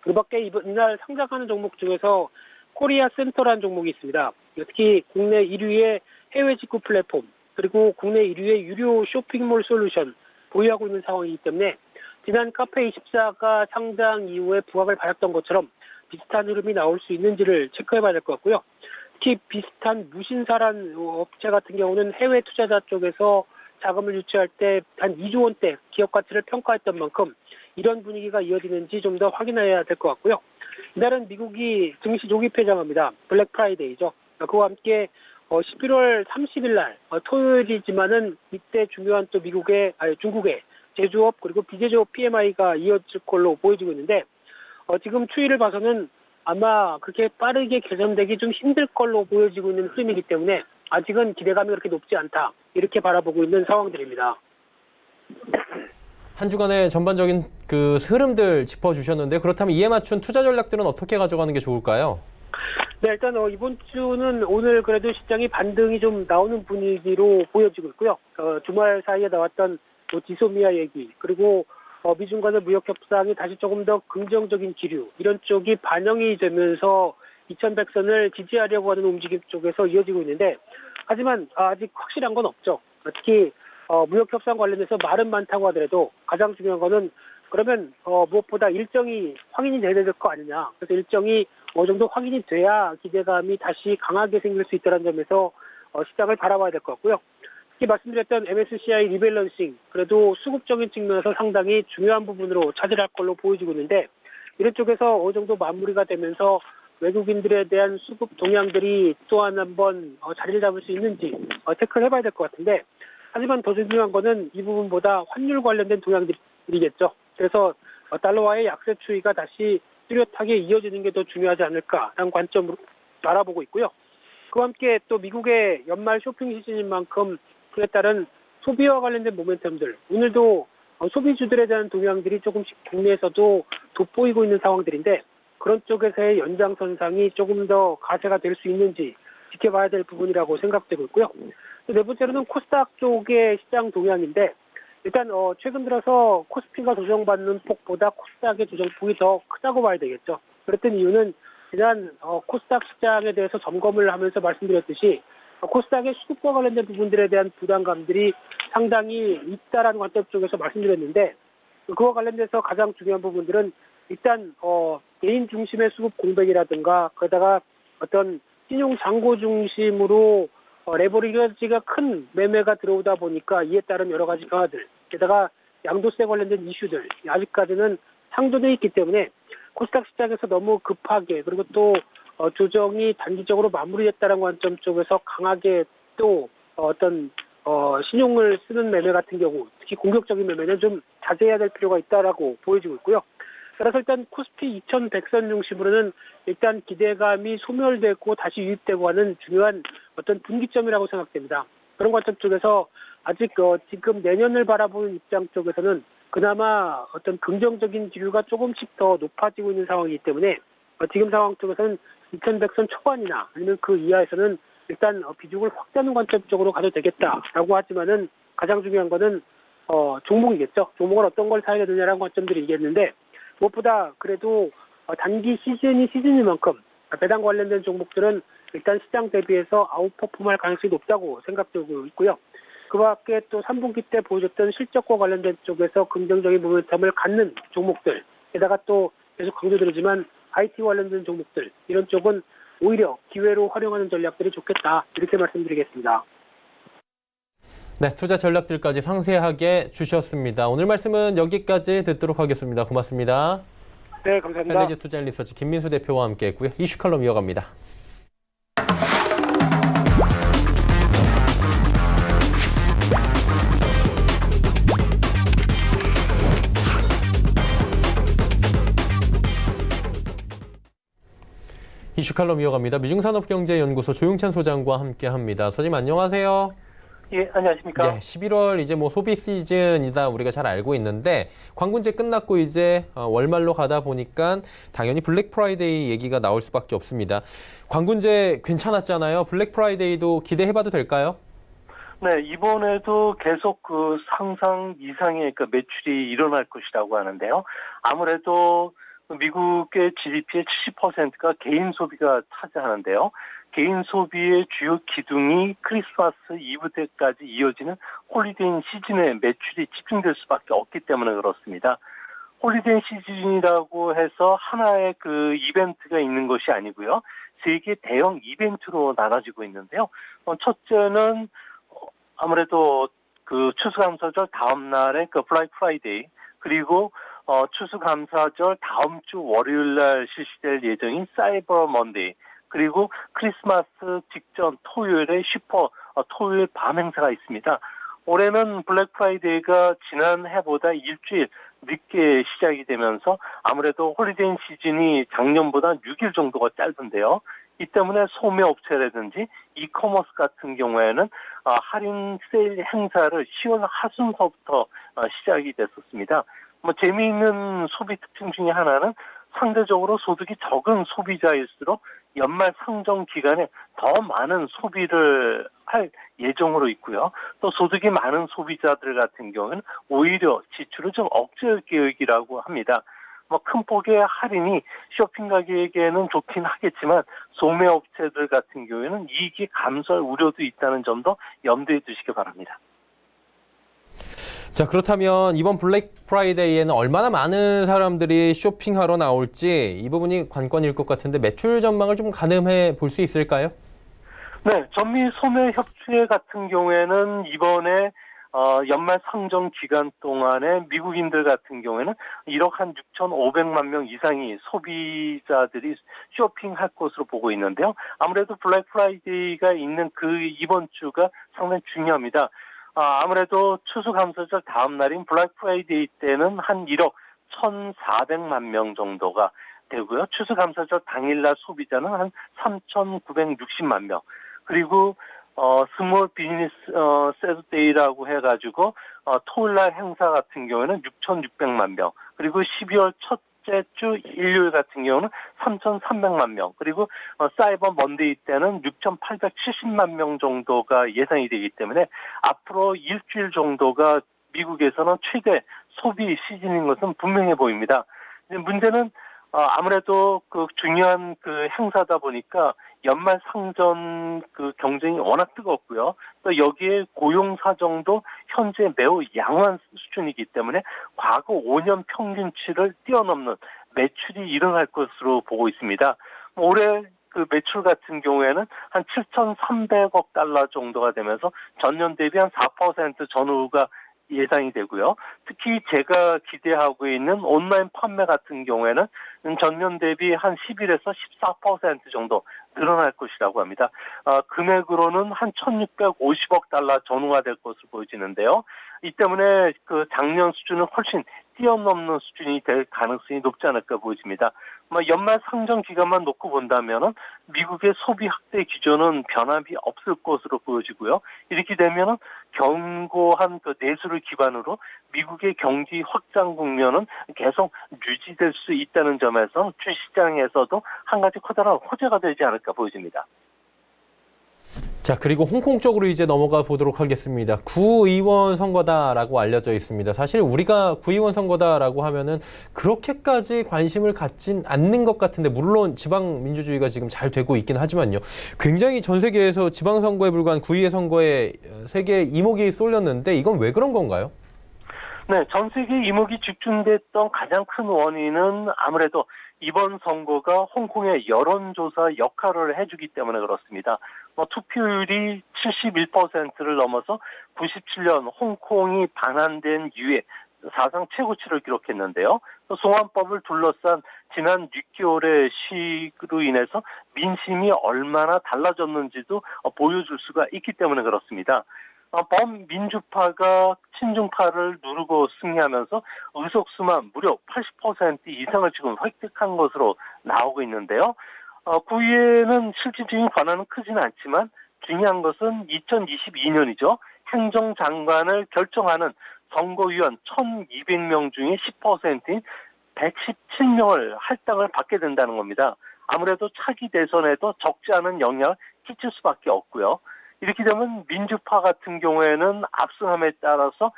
S4: 그 밖에 이날 상장하는 종목 중에서 코리아 센터라는 종목이 있습니다. 특히 국내 1위의 해외 직구 플랫폼 그리고 국내 1위의 유료 쇼핑몰 솔루션 보유하고 있는 상황이기 때문에 지난 카페24가 상장 이후에 부각을 받았던 것처럼 비슷한 흐름이 나올 수 있는지를 체크해봐야 될 것 같고요. 특히 비슷한 무신사란 업체 같은 경우는 해외 투자자 쪽에서 자금을 유치할 때 한 2조 원대 기업 가치를 평가했던 만큼 이런 분위기가 이어지는지 좀 더 확인해야 될 것 같고요. 이날은 미국이 증시 조기 폐장합니다. 블랙 프라이데이죠. 그와 함께 11월 30일 날 토요일이지만은 이때 중요한 또 중국의 제조업 그리고 비제조업 PMI가 이어질 걸로 보여지고 있는데 지금 추이를 봐서는 아마 그렇게 빠르게 개선되기 좀 힘들 걸로 보여지고 있는 흐름이기 때문에 아직은 기대감이 그렇게 높지 않다 이렇게 바라보고 있는 상황들입니다.
S2: 한 주간의 전반적인 그 흐름들 짚어주셨는데 그렇다면 이에 맞춘 투자 전략들은 어떻게 가져가는 게 좋을까요?
S4: 네, 일단 이번 주는 오늘 그래도 시장이 반등이 좀 나오는 분위기로 보여지고 있고요. 주말 사이에 나왔던 지소미아 얘기 그리고 미중 간의 무역 협상이 다시 조금 더 긍정적인 기류 이런 쪽이 반영이 되면서 2100선을 지지하려고 하는 움직임 쪽에서 이어지고 있는데 하지만 아직 확실한 건 없죠. 특히 무역 협상 관련해서 말은 많다고 하더라도 가장 중요한 거는 그러면 무엇보다 일정이 확인이 돼야 될 거 아니냐. 그래서 일정이 어느 정도 확인이 돼야 기대감이 다시 강하게 생길 수 있다는 점에서 시장을 바라봐야 될 것 같고요. 특히 말씀드렸던 MSCI 리밸런싱 그래도 수급적인 측면에서 상당히 중요한 부분으로 차지할 걸로 보여지고 있는데 이런 쪽에서 어느 정도 마무리가 되면서 외국인들에 대한 수급 동향들이 또한 한번 자리를 잡을 수 있는지 체크를 해봐야 될 것 같은데 하지만 더 중요한 거는 이 부분보다 환율 관련된 동향들이겠죠. 그래서 달러와의 약세 추이가 다시 뚜렷하게 이어지는 게 더 중요하지 않을까라는 관점으로 바라보고 있고요. 그와 함께 또 미국의 연말 쇼핑 시즌인 만큼 그에 따른 소비와 관련된 모멘텀들 오늘도 소비주들에 대한 동향들이 조금씩 국내에서도 돋보이고 있는 상황들인데 그런 쪽에서의 연장선상이 조금 더 가세가 될 수 있는지 지켜봐야 될 부분이라고 생각되고 있고요. 네 번째로는 코스닥 쪽의 시장 동향인데 일단 최근 들어서 코스피가 조정받는 폭보다 코스닥의 조정폭이 더 크다고 봐야 되겠죠. 그랬던 이유는 지난 코스닥 시장에 대해서 점검을 하면서 말씀드렸듯이 코스닥의 수급과 관련된 부분들에 대한 부담감들이 상당히 있다라는 관점 쪽에서 말씀드렸는데 그와 관련돼서 가장 중요한 부분들은 일단 개인 중심의 수급 공백이라든가 그러다가 어떤 신용 잔고 중심으로 레버리지가 큰 매매가 들어오다 보니까 이에 따른 여러 가지 변화들 게다가 양도세 관련된 이슈들 아직까지는 상존해 있기 때문에 코스닥 시장에서 너무 급하게 그리고 또 조정이 단기적으로 마무리됐다는 관점 쪽에서 강하게 또 어떤 신용을 쓰는 매매 같은 경우 특히 공격적인 매매는 좀 자제해야 될 필요가 있다라고 보여지고 있고요. 따라서 일단 코스피 2100선 중심으로는 일단 기대감이 소멸되고 다시 유입되고 하는 중요한 어떤 분기점이라고 생각됩니다. 그런 관점 쪽에서 아직 지금 내년을 바라보는 입장 쪽에서는 그나마 어떤 긍정적인 기류가 조금씩 더 높아지고 있는 상황이기 때문에 지금 상황 쪽에서는 2100선 초반이나 아니면 그 이하에서는 일단 비중을 확대하는 관점적으로 가도 되겠다라고 하지만은 가장 중요한 거는 종목이겠죠. 종목을 어떤 걸 사야 되느냐라는 관점들이 있겠는데 무엇보다 그래도 단기 시즌이 시즌인 만큼 배당 관련된 종목들은 일단 시장 대비해서 아웃퍼폼할 가능성이 높다고 생각되고 있고요. 그 밖에 또 3분기 때 보여줬던 실적과 관련된 쪽에서 긍정적인 모멘텀을 갖는 종목들, 게다가 또 계속 강조드리지만 IT 관련된 종목들, 이런 쪽은 오히려 기회로 활용하는 전략들이 좋겠다, 이렇게 말씀드리겠습니다.
S2: 네, 투자 전략들까지 상세하게 주셨습니다. 오늘 말씀은 여기까지 듣도록 하겠습니다. 고맙습니다.
S4: 네, 감사합니다.
S2: 헬리지 투자 리서치 김민수 대표와 함께했고요. 이슈 칼럼 이어갑니다. 이슈 칼럼 이어갑니다. 미중산업경제연구소 조용찬 소장과 함께합니다. 소장님 안녕하세요.
S5: 예, 안녕하십니까.
S2: 네, 11월 이제 뭐 소비 시즌이다 우리가 잘 알고 있는데 광군제 끝났고 이제 월말로 가다 보니까 당연히 블랙 프라이데이 얘기가 나올 수밖에 없습니다. 광군제 괜찮았잖아요. 블랙 프라이데이도 기대해봐도 될까요?
S5: 네, 이번에도 계속 그 상상 이상의 그 매출이 일어날 것이라고 하는데요. 아무래도 미국의 GDP의 70%가 개인 소비가 차지하는데요. 개인 소비의 주요 기둥이 크리스마스 이브 때까지 이어지는 홀리데이 시즌에 매출이 집중될 수밖에 없기 때문에 그렇습니다. 홀리데이 시즌이라고 해서 하나의 그 이벤트가 있는 것이 아니고요. 세 개 대형 이벤트로 나눠지고 있는데요. 첫째는 아무래도 그 추수감사절 다음 날에 그 블랙 프라이데이, 그리고 추수감사절 다음 주 월요일 날 실시될 예정인 사이버 먼데이, 그리고 크리스마스 직전 토요일에 토요일 밤 행사가 있습니다. 올해는 블랙 프라이데이가 지난 해보다 일주일 늦게 시작이 되면서 아무래도 홀리데이 시즌이 작년보다 6일 정도가 짧은데요. 이 때문에 소매업체라든지 이커머스 같은 경우에는 할인 세일 행사를 10월 하순서부터 시작이 됐었습니다. 재미있는 소비 특징 중에 하나는 상대적으로 소득이 적은 소비자일수록 연말 상정 기간에 더 많은 소비를 할 예정으로 있고요. 또 소득이 많은 소비자들 같은 경우는 오히려 지출을 좀 억제할 계획이라고 합니다. 큰 폭의 할인이 쇼핑 가격에는 좋긴 하겠지만 소매업체들 같은 경우에는 이익이 감소할 우려도 있다는 점도 염두에 두시기 바랍니다.
S2: 자, 그렇다면 이번 블랙 프라이데이에는 얼마나 많은 사람들이 쇼핑하러 나올지 이 부분이 관건일 것 같은데 매출 전망을 좀 가늠해 볼 수 있을까요?
S5: 네, 전미 소매협회 같은 경우에는 이번에 연말 상정 기간 동안에 미국인들 같은 경우에는 1억 한 6,500만 명 이상이 소비자들이 쇼핑할 것으로 보고 있는데요. 아무래도 블랙 프라이데이가 있는 그 이번 주가 상당히 중요합니다. 아무래도 추수감사절 다음 날인 블랙 프라이데이 때는 한 1억 1,400만 명 정도가 되고요. 추수감사절 당일날 소비자는 한 3,960만 명. 그리고 스몰 비즈니스 세드데이라고 해가지고 토요일날 행사 같은 경우에는 6,600만 명. 그리고 12월 첫째 주 일요일 같은 경우는 3,300만 명. 그리고 사이버 먼데이 때는 6,870만 명 정도가 예상이 되기 때문에 앞으로 일주일 정도가 미국에서는 최대 소비 시즌인 것은 분명해 보입니다. 문제는 아무래도 그 중요한 그 행사다 보니까 연말 상전 그 경쟁이 워낙 뜨겁고요. 또 여기에 고용 사정도 현재 매우 양호한 수준이기 때문에 과거 5년 평균치를 뛰어넘는 매출이 일어날 것으로 보고 있습니다. 올해 그 매출 같은 경우에는 한 7,300억 달러 정도가 되면서 전년 대비 한 4% 전후가 예상이 되고요. 특히 제가 기대하고 있는 온라인 판매 같은 경우에는 전년 대비 한 11에서 14% 정도 늘어날 것이라고 합니다. 금액으로는 한 1,650억 달러 전후가 될 것으로 보여지는데요. 이 때문에 그 작년 수준을 훨씬 뛰어넘는 수준이 될 가능성이 높지 않을까 보여집니다. 연말 상정 기간만 놓고 본다면은 미국의 소비 확대 기조는 변함이 없을 것으로 보여지고요. 이렇게 되면은 견고한 그 내수를 기반으로 미국의 경기 확장 국면은 계속 유지될 수 있다는 점에서 주시장에서도 한 가지 커다란 호재가 되지 않을까 보여집니다.
S2: 자, 그리고 홍콩 쪽으로 이제 넘어가 보도록 하겠습니다. 구의원 선거다라고 알려져 있습니다. 사실 우리가 구의원 선거다라고 하면은 그렇게까지 관심을 갖진 않는 것 같은데, 물론 지방 민주주의가 지금 잘 되고 있긴 하지만요. 굉장히 전 세계에서 지방 선거에 불과한 구의회 선거에 세계 이목이 쏠렸는데, 이건 왜 그런 건가요?
S5: 네, 전 세계 이목이 집중됐던 가장 큰 원인은 아무래도 이번 선거가 홍콩의 여론조사 역할을 해주기 때문에 그렇습니다. 투표율이 71%를 넘어서 97년 홍콩이 반환된 이후에 사상 최고치를 기록했는데요. 송환법을 둘러싼 지난 6개월의 시위로 인해서 민심이 얼마나 달라졌는지도 보여줄 수가 있기 때문에 그렇습니다. 범민주파가 친중파를 누르고 승리하면서 의석수만 무려 80% 이상을 지금 획득한 것으로 나오고 있는데요. 구의회는 실질적인 권한은 크지는 않지만 중요한 것은 2022년이죠. 행정장관을 결정하는 선거위원 1,200명 중에 10%인 117명을 할당을 받게 된다는 겁니다. 아무래도 차기 대선에도 적지 않은 영향을 끼칠 수밖에 없고요. 이렇게 되면 민주파 같은 경우에는 압승함에 따라서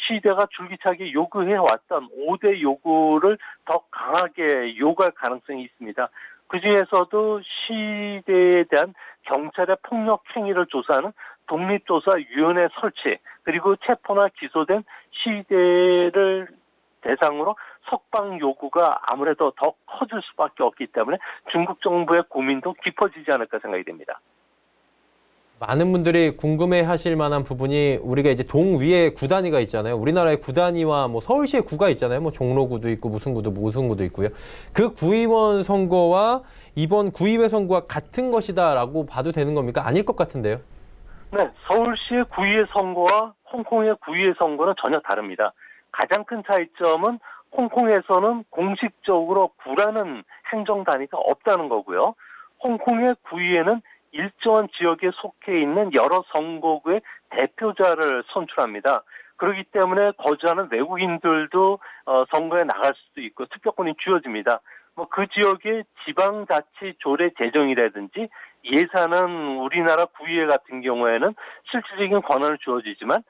S5: 시대가 줄기차게 요구해왔던 5대 요구를 더 강하게 요구할 가능성이 있습니다. 그중에서도 시대에 대한 경찰의 폭력 행위를 조사하는 독립조사위원회 설치, 그리고 체포나 기소된 시대를 대상으로 석방 요구가 아무래도 더 커질 수밖에 없기 때문에 중국 정부의 고민도 깊어지지 않을까 생각이 됩니다.
S2: 많은 분들이 궁금해하실 만한 부분이, 우리가 이제 동위에 구 단위가 있잖아요. 우리나라의 구 단위와 뭐 서울시의 구가 있잖아요. 뭐 종로구도 있고 무슨 구도 무슨 구도 있고요. 그 구의원 선거와 이번 구의회 선거가 같은 것이다라고 봐도 되는 겁니까? 아닐 것 같은데요.
S5: 네, 서울시의 구의회 선거와 홍콩의 구의회 선거는 전혀 다릅니다. 가장 큰 차이점은 홍콩에서는 공식적으로 구라는 행정 단위가 없다는 거고요. 홍콩의 구의회는 일정한 지역에 속해 있는 여러 선거구의 대표자를 선출합니다. 그렇기 때문에 거주하는 외국인들도 선거에 나갈 수도 있고 투표권이 주어집니다. 그 지역의 지방자치 조례 제정이라든지 예산은 우리나라 구의회 같은 경우에는 실질적인 권한을 주어지지만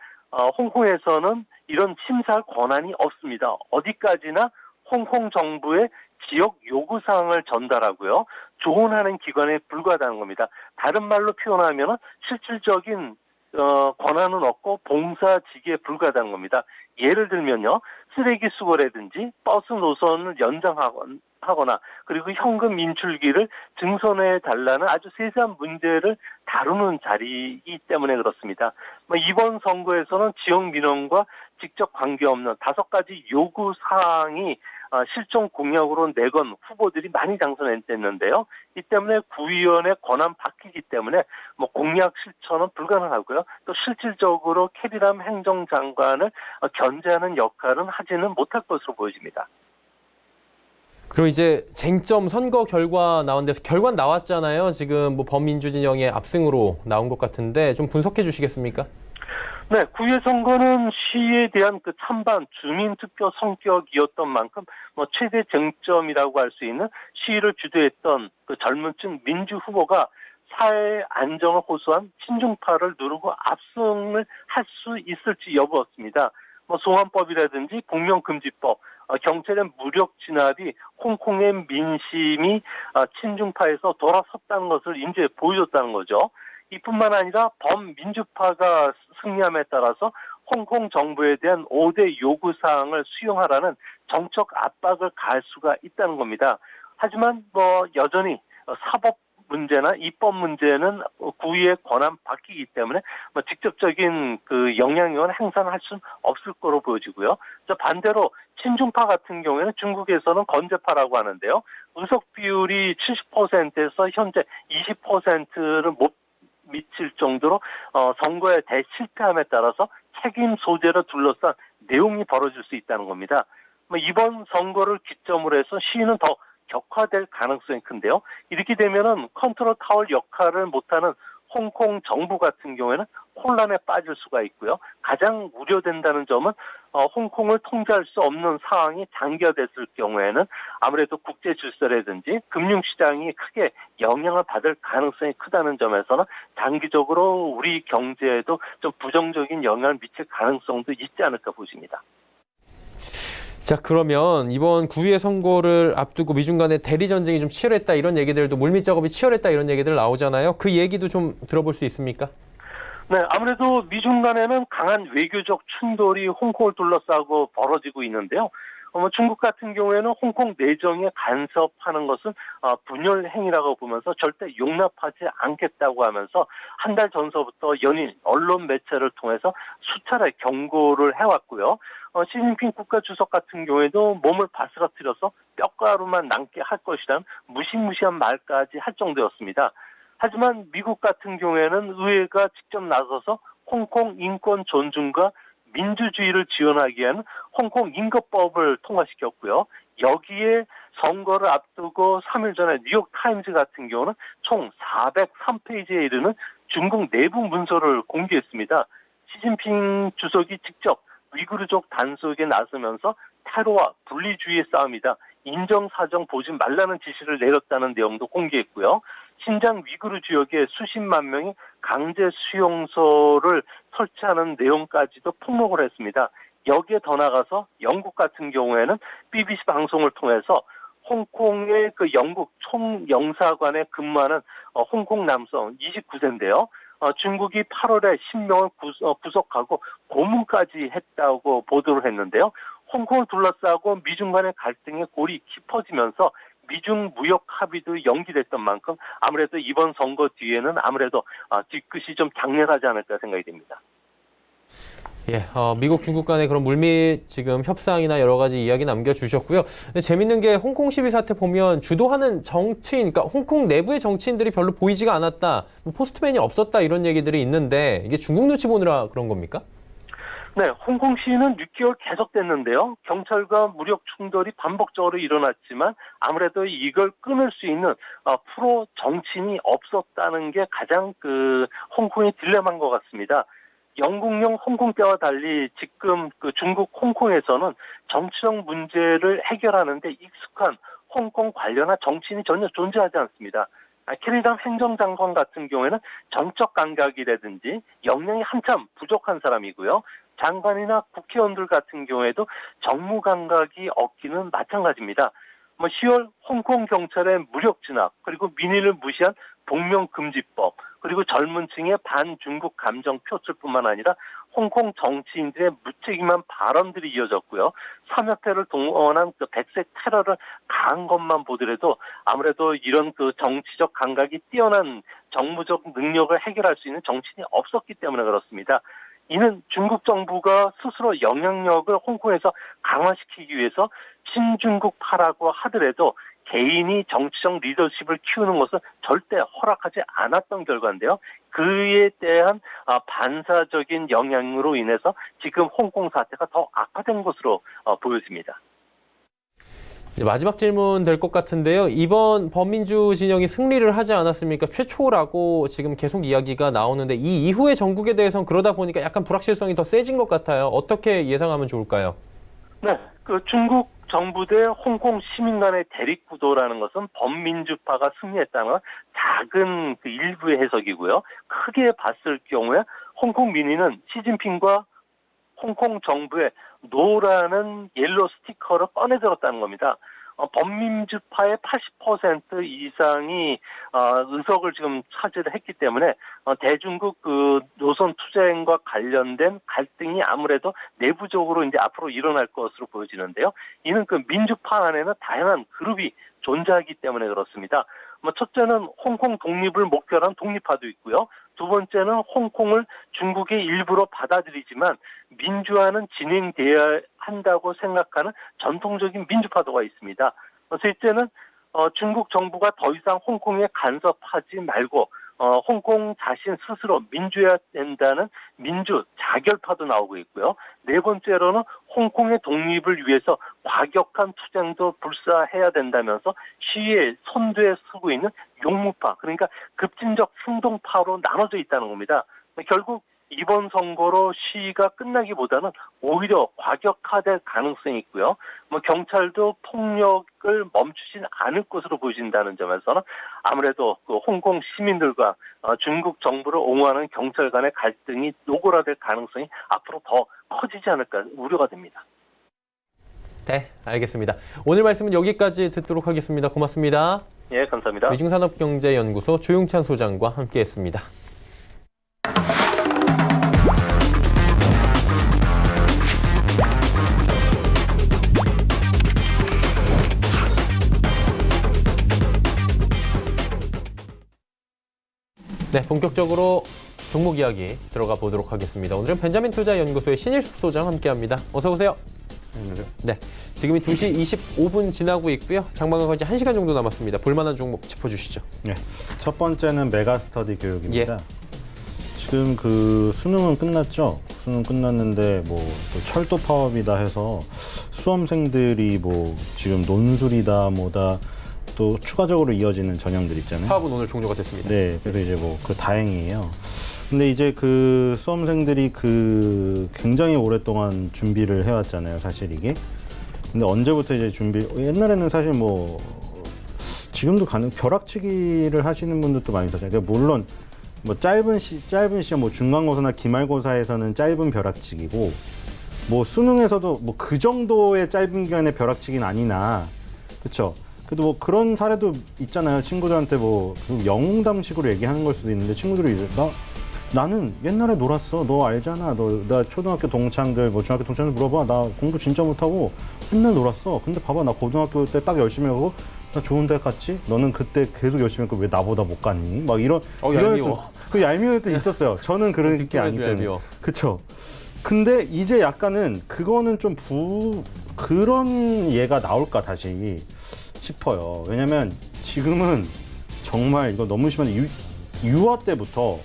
S5: 홍콩에서는 이런 심사할 권한이 없습니다. 어디까지나 홍콩 정부의 지역 요구사항을 전달하고요. 조언하는 기관에 불과하다는 겁니다. 다른 말로 표현하면 실질적인 권한은 없고 봉사직에 불과하다는 겁니다. 예를 들면요. 쓰레기 수거라든지 버스 노선을 연장하거나 그리고 현금 인출기를 증선해 달라는 아주 세세한 문제를 다루는 자리이기 때문에 그렇습니다. 이번 선거에서는 지역 민원과 직접 관계없는 5가지 요구 사항이 실종 공약으로 내건 후보들이 많이 당선됐는데요. 이 때문에 구의원의 권한 바뀌기 때문에 공약 실천은 불가능하고요. 또 실질적으로 캐리람 행정장관을 견제하는 역할은 하지는 못할 것으로 보여집니다.
S2: 그리고 이제 쟁점 선거 결과 나온 데서 결과 나왔잖아요. 지금 뭐 범민주진영의 압승으로 나온 것 같은데 좀 분석해 주시겠습니까?
S5: 네, 구의회 선거는 시에 대한 그 찬반 주민투표 성격이었던 만큼 최대 쟁점이라고 할 수 있는 시위를 주도했던 그 젊은층 민주 후보가 사회 안정을 호소한 친중파를 누르고 압승을 할 수 있을지 여부였습니다. 송환법이라든지 공명금지법, 경찰의 무력 진압이 홍콩의 민심이 친중파에서 돌아섰다는 것을 이제 보여줬다는 거죠. 이뿐만 아니라 범민주파가 승리함에 따라서 홍콩 정부에 대한 5대 요구사항을 수용하라는 정책 압박을 가할 수가 있다는 겁니다. 하지만 여전히 사법 문제나 입법 문제는 구의의 권한 바뀌기 때문에 직접적인 그 영향력은 행사할 수는 없을 거로 보여지고요. 반대로 친중파 같은 경우에는 중국에서는 건재파라고 하는데요. 의석 비율이 70%에서 현재 20%를 못 미칠 정도로 선거에 대실패함에 따라서 책임 소재를 둘러싼 내용이 벌어질 수 있다는 겁니다. 이번 선거를 기점으로 해서 시위는 더 격화될 가능성이 큰데요. 이렇게 되면은 컨트롤 타워 역할을 못하는 홍콩 정부 같은 경우에는 혼란에 빠질 수가 있고요. 가장 우려된다는 점은 홍콩을 통제할 수 없는 상황이 장기화됐을 경우에는 아무래도 국제 질서라든지 금융시장이 크게 영향을 받을 가능성이 크다는 점에서는 장기적으로 우리 경제에도 좀 부정적인 영향을 미칠 가능성도 있지 않을까 보십니다.
S2: 자, 그러면 이번 9.2의 선거를 앞두고 미중 간의 대리 전쟁이 좀 치열했다 이런 얘기들도 물밑 작업이 치열했다 이런 얘기들 나오잖아요. 그 얘기도 좀 들어볼 수 있습니까?
S5: 네, 아무래도 미중 간에는 강한 외교적 충돌이 홍콩을 둘러싸고 벌어지고 있는데요. 중국 같은 경우에는 홍콩 내정에 간섭하는 것은 분열 행위라고 보면서 절대 용납하지 않겠다고 하면서 한 달 전서부터 연일 언론 매체를 통해서 수차례 경고를 해왔고요. 시진핑 국가주석 같은 경우에도 몸을 바스라뜨려서 뼈가루만 남게 할 것이란 무시무시한 말까지 할 정도였습니다. 하지만 미국 같은 경우에는 의회가 직접 나서서 홍콩 인권 존중과 민주주의를 지원하기 위한 홍콩 인거법을 통과시켰고요. 여기에 선거를 앞두고 3일 전에 뉴욕타임즈 같은 경우는 총 403페이지에 이르는 중국 내부 문서를 공개했습니다. 시진핑 주석이 직접 위구르족 단속에 나서면서 테러와 분리주의의 싸움이다. 인정사정 보지 말라는 지시를 내렸다는 내용도 공개했고요. 신장 위구르 지역에 수십만 명이 강제 수용소를 설치하는 내용까지도 폭로를 했습니다. 여기에 더 나가서 영국 같은 경우에는 BBC 방송을 통해서 홍콩의 그 영국 총영사관에 근무하는 홍콩 남성 29세인데요. 중국이 8월에 10명을 구속하고 고문까지 했다고 보도를 했는데요. 홍콩을 둘러싸고 미중 간의 갈등의 골이 깊어지면서 미중 무역 합의도 연기됐던 만큼 아무래도 이번 선거 뒤에는 아무래도 뒤끝이 좀 장렬하지 않을까 생각이 됩니다.
S2: 예, 미국, 중국 간의 그런 물밑 지금 협상이나 여러 가지 이야기 남겨주셨고요. 근데 재밌는 게 홍콩 시위 사태 보면 주도하는 정치인, 그러니까 홍콩 내부의 정치인들이 별로 보이지가 않았다, 뭐 포스트맨이 없었다 이런 얘기들이 있는데 이게 중국 눈치 보느라 그런 겁니까?
S5: 네, 홍콩 시위는 6개월 계속됐는데요. 경찰과 무력 충돌이 반복적으로 일어났지만 아무래도 이걸 끊을 수 있는 프로 정치인이 없었다는 게 가장 홍콩의 딜레마인 것 같습니다. 영국령 홍콩 때와 달리 지금 중국 홍콩에서는 정치적 문제를 해결하는데 익숙한 홍콩 관련한 정치인이 전혀 존재하지 않습니다. 캐리담 행정장관 같은 경우에는 정적 감각이라든지 역량이 한참 부족한 사람이고요. 장관이나 국회의원들 같은 경우에도 정무 감각이 없기는 마찬가지입니다. 10월 홍콩 경찰의 무력 진압, 그리고 민의를 무시한 복명금지법, 그리고 젊은 층의 반중국 감정 표출뿐만 아니라 홍콩 정치인들의 무책임한 발언들이 이어졌고요. 삼엽회를 동원한 백색 테러를 가한 것만 보더라도 아무래도 이런 정치적 감각이 뛰어난 정무적 능력을 해결할 수 있는 정치인이 없었기 때문에 그렇습니다. 이는 중국 정부가 스스로 영향력을 홍콩에서 강화시키기 위해서 친중국파라고 하더라도 개인이 정치적 리더십을 키우는 것은 절대 허락하지 않았던 결과인데요. 그에 대한 반사적인 영향으로 인해서 지금 홍콩 사태가 더 악화된 것으로 보여집니다.
S2: 이제 마지막 질문 될 것 같은데요. 이번 범민주 진영이 승리를 하지 않았습니까? 최초라고 지금 계속 이야기가 나오는데 이 이후의 전국에 대해서는 그러다 보니까 약간 불확실성이 더 세진 것 같아요. 어떻게 예상하면 좋을까요?
S5: 네, 중국 정부 대 홍콩 시민 간의 대립 구도라는 것은 범민주파가 승리했다는 작은 일부의 해석이고요. 크게 봤을 경우에 홍콩 민의는 시진핑과 홍콩 정부의 노라는 옐로 스티커를 꺼내들었다는 겁니다. 범민주파의 80% 이상이 의석을 지금 차지를 했기 때문에 대중국 노선 투쟁과 관련된 갈등이 아무래도 내부적으로 이제 앞으로 일어날 것으로 보여지는데요. 이는 민주파 안에는 다양한 그룹이 존재하기 때문에 그렇습니다. 첫째는 홍콩 독립을 목표로 한 독립파도 있고요. 두 번째는 홍콩을 중국의 일부로 받아들이지만 민주화는 진행돼야 한다고 생각하는 전통적인 민주파도가 있습니다. 셋째는 중국 정부가 더 이상 홍콩에 간섭하지 말고 홍콩 자신 스스로 민주해야 된다는 민주 자결파도 나오고 있고요. 네 번째로는 홍콩의 독립을 위해서 과격한 투쟁도 불사해야 된다면서 시위의 선두에 서고 있는 용무파, 그러니까 급진적 행동파로 나눠져 있다는 겁니다. 결국 이번 선거로 시위가 끝나기보다는 오히려 과격화될 가능성이 있고요. 경찰도 폭력을 멈추진 않을 것으로 보여진다는 점에서는 아무래도 그 홍콩 시민들과 중국 정부를 옹호하는 경찰 간의 갈등이 노골화될 가능성이 앞으로 더 커지지 않을까 우려가 됩니다.
S2: 네, 알겠습니다. 오늘 말씀은 여기까지 듣도록 하겠습니다. 고맙습니다.
S5: 예, 감사합니다.
S2: 위중산업경제연구소 조용찬 소장과 함께했습니다. 네, 본격적으로 종목 이야기 들어가 보도록 하겠습니다. 오늘은 벤자민 투자연구소의 신일숙 소장 함께합니다. 어서 오세요. 네, 지금이 2시 25분 지나고 있고요. 장마감까지 1시간 정도 남았습니다. 볼만한 종목 짚어주시죠.
S6: 네, 첫 번째는 메가스터디 교육입니다.
S2: 예.
S6: 지금 그 수능은 끝났죠. 수능 끝났는데 뭐 또 철도 파업이다 해서 수험생들이 뭐 지금 논술이다 뭐다 또 추가적으로 이어지는 전형들 있잖아요.
S2: 파업은 오늘 종료가 됐습니다.
S6: 네, 그래서 이제 뭐 그 다행이에요. 근데 이제 그 수험생들이 그 굉장히 오랫동안 준비를 해왔잖아요, 사실 이게. 근데 언제부터 이제 옛날에는 사실 뭐 지금도 벼락치기를 하시는 분들도 많이 있었잖아요. 그러니까 물론 뭐 짧은 시험, 뭐 중간고사나 기말고사에서는 짧은 벼락치기고, 뭐 수능에서도 뭐 그 정도의 짧은 기간의 벼락치기는 아니나, 그렇죠? 그래도 뭐 그런 사례도 있잖아요. 친구들한테 뭐 영웅담식으로 얘기하는 걸 수도 있는데 친구들이 이제 나는 옛날에 놀았어. 너 알잖아. 나 초등학교 동창들, 뭐 중학교 동창들 물어봐. 나 공부 진짜 못하고 맨날 놀았어. 근데 봐봐, 나 고등학교 때 딱 열심히 하고 나 좋은 데 갔지? 너는 그때 계속 열심히 했고 왜 나보다 못 갔니? 막 이런
S2: 얄미워.
S6: 그 얄미운 애도 있었어요. 저는 그런 게 아니기 때문에.
S2: 얄미워.
S6: 그쵸. 근데 이제 약간은 그거는 좀 그런 예가 나올까 다시 싶어요. 왜냐면 지금은 정말 이거 너무 심한데 유아 때부터,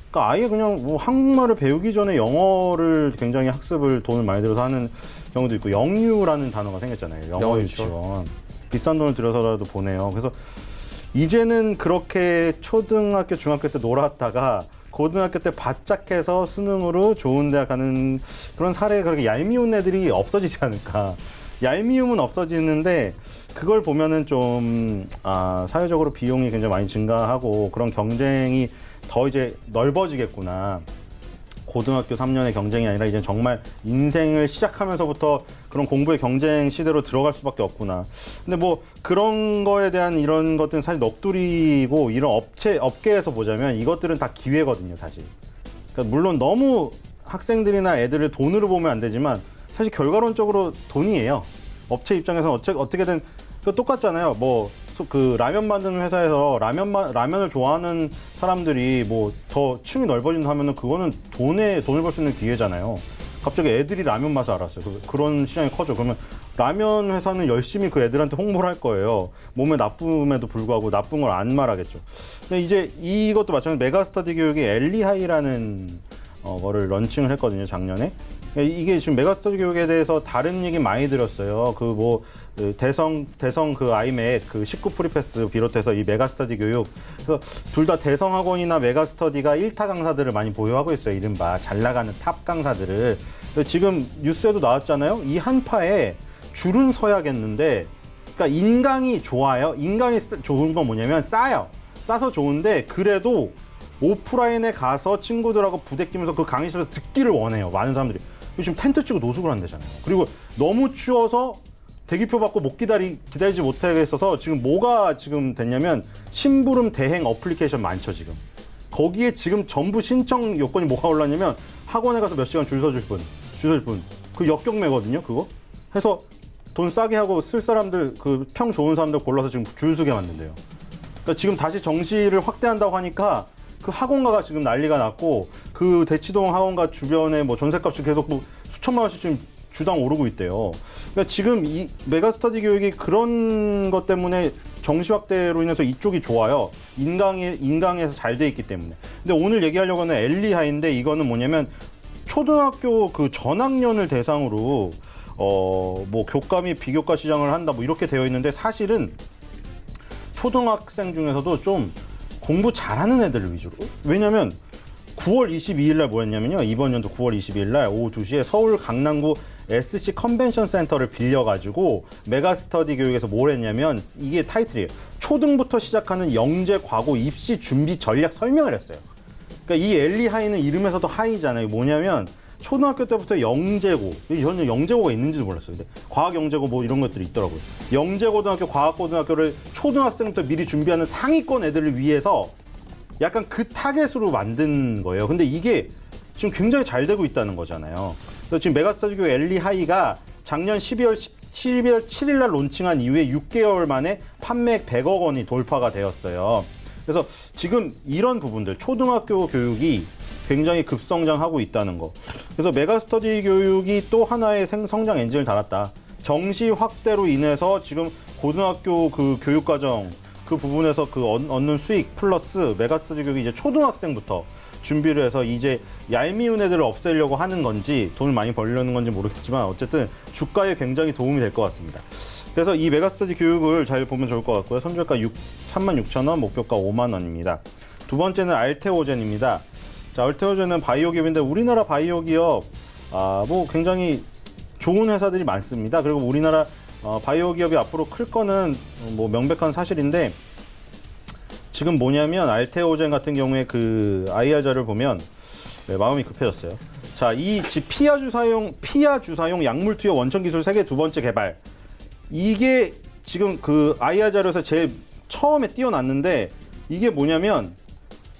S6: 그러니까 아예 그냥 뭐 한국말을 배우기 전에 영어를 굉장히 학습을 돈을 많이 들여서 하는 경우도 있고, 영유라는 단어가 생겼잖아요. 영어 유치원. 비싼 돈을 들여서라도 보내요. 그래서 이제는 그렇게 초등학교, 중학교 때 놀았다가 고등학교 때 바짝 해서 수능으로 좋은 대학 가는 그런 사례가 그렇게 얄미운 애들이 없어지지 않을까. 얄미움은 없어지는데 그걸 보면은 좀 사회적으로 비용이 굉장히 많이 증가하고 그런 경쟁이 더 이제 넓어지겠구나. 고등학교 3년의 경쟁이 아니라 이제 정말 인생을 시작하면서부터 그런 공부의 경쟁 시대로 들어갈 수밖에 없구나. 근데 뭐 그런 거에 대한 이런 것들은 사실 넋두리고, 이런 업계에서 보자면 이것들은 다 기회거든요, 사실. 그러니까 물론 너무 학생들이나 애들을 돈으로 보면 안 되지만 사실 결과론적으로 돈이에요. 업체 입장에서는 어떻게든 똑같잖아요. 뭐 그 라면 만드는 회사에서 라면을 좋아하는 사람들이 뭐 더 층이 넓어진다 하면은 그거는 돈을 벌 수 있는 기회잖아요. 갑자기 애들이 라면 맛을 알았어요. 그런 시장이 커져. 그러면 라면 회사는 열심히 그 애들한테 홍보를 할 거예요. 몸에 나쁨에도 불구하고 나쁜 걸 안 말하겠죠. 근데 이제 이것도 마찬가지로 메가스터디 교육이 엘리하이라는 거를 런칭을 했거든요, 작년에. 이게 지금 메가스터디 교육에 대해서 다른 얘기 많이 들었어요. 대성 그 아이맥 그 19 프리패스 비롯해서 이 메가스터디 교육, 둘 다 대성학원이나 메가스터디가 1타 강사들을 많이 보유하고 있어요. 이른바 잘 나가는 탑 강사들을. 지금 뉴스에도 나왔잖아요. 이 한파에 줄은 서야겠는데, 그러니까 인강이 좋아요. 인강이 좋은 건 뭐냐면 싸서 좋은데 그래도 오프라인에 가서 친구들하고 부대끼면서 그 강의실에서 듣기를 원해요. 많은 사람들이. 지금 텐트 치고 노숙을 한대잖아요. 그리고 너무 추워서 대기표 받고 기다리지 못하겠어서 지금 뭐가 지금 됐냐면 심부름 대행 어플리케이션 많죠, 지금. 거기에 지금 전부 신청 요건이 뭐가 올랐냐면 학원에 가서 몇 시간 줄 서줄 분. 그 역경매거든요, 그거. 해서 돈 싸게 하고 쓸 사람들, 그 평 좋은 사람들 골라서 지금 줄 서게 만든대요. 그러니까 지금 다시 정시를 확대한다고 하니까 그 학원가가 지금 난리가 났고, 그 대치동 학원가 주변에 뭐 전셋값이 계속 뭐 수천만 원씩 지금 주당 오르고 있대요. 그러니까 지금 이 메가스터디 교육이 그런 것 때문에 정시 확대로 인해서 이쪽이 좋아요. 인강에서 잘 돼 있기 때문에. 근데 오늘 얘기하려고 하는 엘리하이인데 이거는 뭐냐면 초등학교 그 전학년을 대상으로 뭐 교과 및 비교과 시장을 한다 뭐 이렇게 되어 있는데 사실은 초등학생 중에서도 좀 공부 잘하는 애들 위주로. 왜냐면 9월 22일 날 뭐였냐면요. 이번 연도 9월 22일 날 오후 2시에 서울 강남구 SC 컨벤션 센터를 빌려가지고 메가스터디 교육에서 뭘 했냐면 이게 타이틀이에요. 초등부터 시작하는 영재 과고 입시 준비 전략 설명을 했어요. 그러니까 이 엘리하이는 이름에서도 하이잖아요. 뭐냐면 초등학교 때부터 영재고, 저는 영재고가 있는지도 몰랐어요. 근데 과학 영재고 뭐 이런 것들이 있더라고요. 영재고등학교, 과학고등학교를 초등학생부터 미리 준비하는 상위권 애들을 위해서 약간 그 타겟으로 만든 거예요. 근데 이게 지금 굉장히 잘 되고 있다는 거잖아요. 그래서 지금 메가스터디 교육 엘리하이가 작년 12월 7일 날 론칭한 이후에 6개월 만에 판매액 100억 원이 돌파가 되었어요. 그래서 지금 이런 부분들, 초등학교 교육이 굉장히 급성장하고 있다는 거. 그래서 메가스터디 교육이 또 하나의 성장 엔진을 달았다. 정시 확대로 인해서 지금 고등학교 그 교육과정 그 부분에서 그 얻는 수익 플러스 메가스터디 교육이 이제 초등학생부터 준비를 해서 이제 얄미운 애들을 없애려고 하는 건지 돈을 많이 벌려는 건지 모르겠지만 어쨌든 주가에 굉장히 도움이 될 것 같습니다. 그래서 이 메가스터디 교육을 잘 보면 좋을 것 같고요. 선별가 36,000원, 목표가 5만 원입니다. 두 번째는 알테오젠입니다. 자, 알테오젠은 바이오 기업인데 우리나라 바이오 기업 뭐 굉장히 좋은 회사들이 많습니다. 그리고 우리나라 바이오 기업이 앞으로 클 거는 뭐 명백한 사실인데 지금 뭐냐면 알테오젠 같은 경우에 그 IR자를 보면 마음이 급해졌어요. 자, 이 피하 주사용 약물 투여 원천 기술 세계 두 번째 개발. 이게 지금 그 IR 자료에서 제일 처음에 띄워놨는데 이게 뭐냐면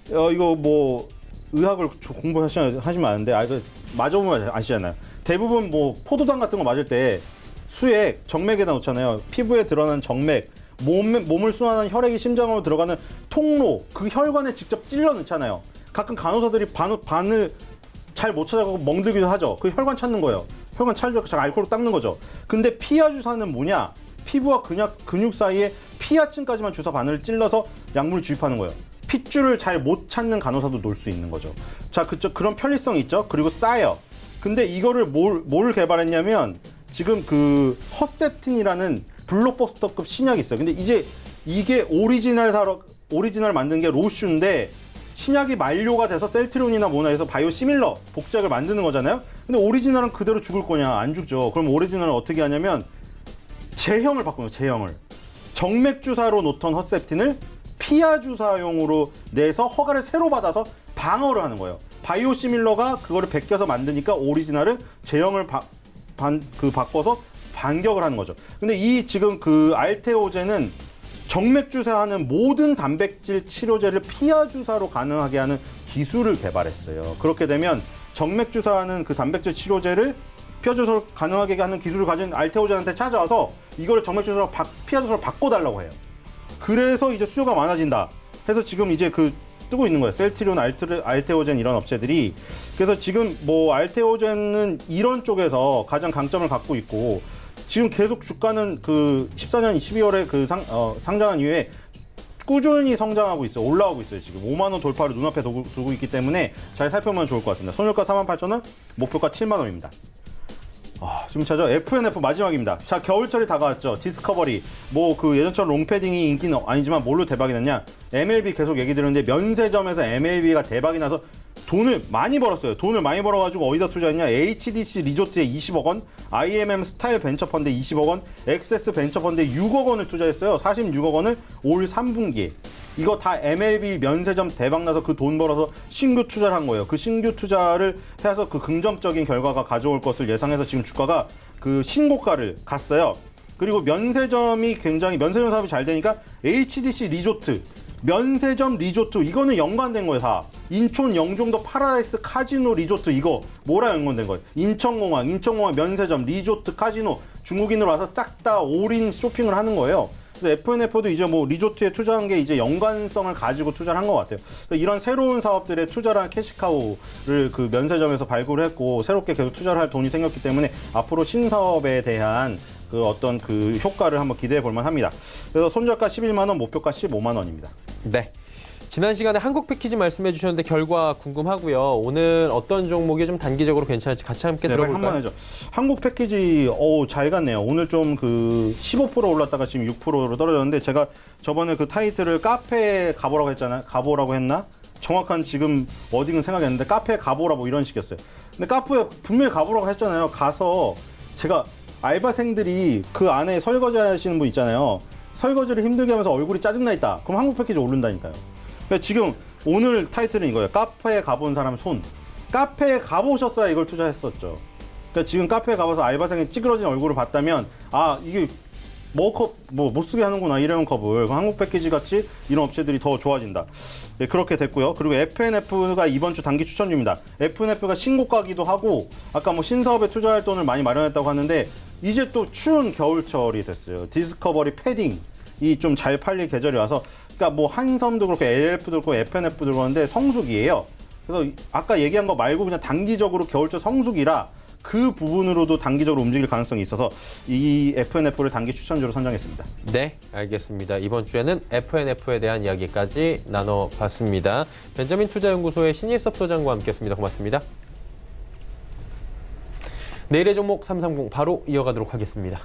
S6: 이거 뭐 의학을 공부하시면 아는데 이거 맞아보면 아시잖아요. 대부분 뭐 포도당 같은 거 맞을 때 수액 정맥에다 놓잖아요. 피부에 드러난 정맥, 몸을 순환하는 혈액이 심장으로 들어가는 통로, 그 혈관에 직접 찔러 넣잖아요. 가끔 간호사들이 반을 잘 못 찾아가고 멍들기도 하죠. 그 혈관 찾는 거예요. 혈관 찾아서 알코올로 닦는 거죠. 근데 피하 주사는 뭐냐? 피부와 근육 사이에 피하층까지만 주사 바늘을 찔러서 약물을 주입하는 거예요. 핏줄을 잘 못 찾는 간호사도 놓을 수 있는 거죠. 자, 그런 편리성이 있죠. 그리고 싸요. 근데 이거를 뭘 개발했냐면 지금 그 허셉틴이라는 블록버스터급 신약이 있어요. 근데 이제 이게 오리지널 만든 게 로슈인데 신약이 만료가 돼서 셀트리온이나 뭐나 해서 바이오시밀러 복제약을 만드는 거잖아요. 근데 오리지널은 그대로 죽을 거냐? 안 죽죠. 그럼 오리지널은 어떻게 하냐면 제형을 바꾸는 거예요. 제형을. 정맥 주사로 놓던 허셉틴을 피하 주사용으로 내서 허가를 새로 받아서 방어를 하는 거예요. 바이오시밀러가 그거를 베껴서 만드니까 오리지널은 제형을 바꿔서 반격을 하는 거죠. 근데 이 지금 그 알테오젠은 정맥 주사하는 모든 단백질 치료제를 피하 주사로 가능하게 하는 기술을 개발했어요. 그렇게 되면 정맥 주사하는 그 단백질 치료제를 피하 주사로 가능하게 하는 기술을 가진 알테오젠한테 찾아와서 이거를 정맥 주사로 피하 주사로 바꿔달라고 해요. 그래서 이제 수요가 많아진다. 해서 지금 이제 그 뜨고 있는 거예요. 셀트리온, 알테오젠 이런 업체들이. 그래서 지금 뭐 알테오젠은 이런 쪽에서 가장 강점을 갖고 있고 지금 계속 주가는 그 14년 12월에 그 상장한 이후에 꾸준히 성장하고 있어요. 올라오고 있어요. 지금 5만 원 돌파를 눈앞에 두고 있기 때문에 잘 살펴보면 좋을 것 같습니다. 손절가 48,000원, 목표가 7만 원입니다. 지금 차죠. FNF 마지막입니다. 자, 겨울철이 다가왔죠. 디스커버리. 뭐 그 예전처럼 롱패딩이 인기는 아니지만 뭘로 대박이 났냐? MLB 계속 얘기 드렸는데 면세점에서 MLB가 대박이 나서 돈을 많이 벌었어요. 돈을 많이 벌어가지고 어디다 투자했냐? HDC 리조트에 20억 원, IMM 스타일 벤처펀드에 20억 원, 엑세스 벤처펀드에 6억 원을 투자했어요. 46억 원을 올 3분기에. 이거 다 MLB 면세점 대박나서 그 돈 벌어서 신규 투자를 한 거예요. 그 신규 투자를 해서 그 긍정적인 결과가 가져올 것을 예상해서 지금 주가가 그 신고가를 갔어요. 그리고 면세점 사업이 잘 되니까 HDC 리조트, 면세점 리조트, 이거는 연관된 거예요, 다. 인천 영종도 파라다이스 카지노 리조트, 이거 뭐랑 연관된 거예요? 인천공항 면세점 리조트 카지노, 중국인으로 와서 싹 다 올인 쇼핑을 하는 거예요. FNF도 이제 뭐 리조트에 투자한 게 이제 연관성을 가지고 투자를 한 것 같아요. 이런 새로운 사업들에 투자를 한 캐시카우를 그 면세점에서 발굴했고 새롭게 계속 투자를 할 돈이 생겼기 때문에 앞으로 신사업에 대한 그 어떤 그 효과를 한번 기대해 볼 만합니다. 그래서 손절가 11만 원, 목표가 15만 원입니다.
S2: 네. 지난 시간에 한국 패키지 말씀해 주셨는데 결과 궁금하고요. 오늘 어떤 종목이 좀 단기적으로 괜찮을지 같이 함께 들어볼까요?
S6: 한번 해죠. 한국 패키지 잘 갔네요. 오늘 좀 그 15% 올랐다가 지금 6%로 떨어졌는데 제가 저번에 그 타이틀을 카페에 가보라고 했잖아요. 가보라고 했나? 정확한 지금 워딩은 생각이 안 나는데 카페에 가보라 뭐 이런 식이었어요. 근데 카페에 분명히 가보라고 했잖아요. 가서 제가 알바생들이 그 안에 설거지 하시는 분 있잖아요. 설거지를 힘들게 하면서 얼굴이 짜증나 있다. 그럼 한국 패키지 오른다니까요. 그러니까 지금 오늘 타이틀은 이거예요. 카페에 가본 사람 손. 카페에 가보셨어야 이걸 투자했었죠. 그러니까 지금 카페에 가봐서 알바생의 찌그러진 얼굴을 봤다면 이게 머컵 못 쓰게 하는구나 일회용 컵을. 그럼 한국 패키지 같이 이런 업체들이 더 좋아진다. 네, 그렇게 됐고요. 그리고 FNF가 이번 주 단기 추천주입니다. FNF가 신고가기도 하고 아까 뭐 신사업에 투자할 돈을 많이 마련했다고 하는데 이제 또 추운 겨울철이 됐어요. 디스커버리 패딩이 좀 잘 팔릴 계절이 와서 그러니까 뭐 한섬도 그렇고 LF도 그렇고 FNF도 그러는데 성수기예요. 그래서 아까 얘기한 거 말고 그냥 단기적으로 겨울철 성수기라 그 부분으로도 단기적으로 움직일 가능성이 있어서 이 FNF를 단기 추천주로 선정했습니다.
S2: 네, 알겠습니다. 이번 주에는 FNF에 대한 이야기까지 나눠봤습니다. 벤자민 투자연구소의 신일섭 소장과 함께했습니다. 고맙습니다. 내일의 종목 330 바로 이어가도록 하겠습니다.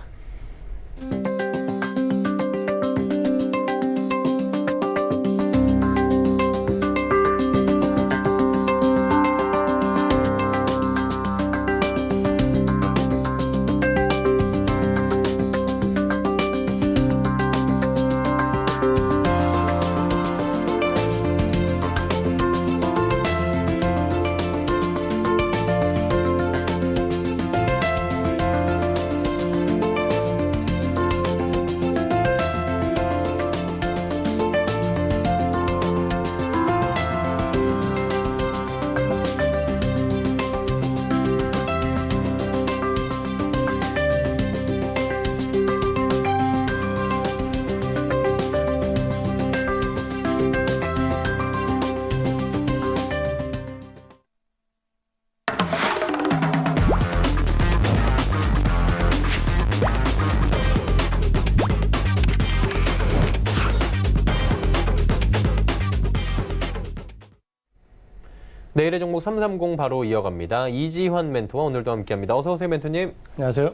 S2: 내일의 종목 330 바로 이어갑니다. 이지환 멘토와 오늘도 함께합니다. 어서 오세요, 멘토님.
S7: 안녕하세요.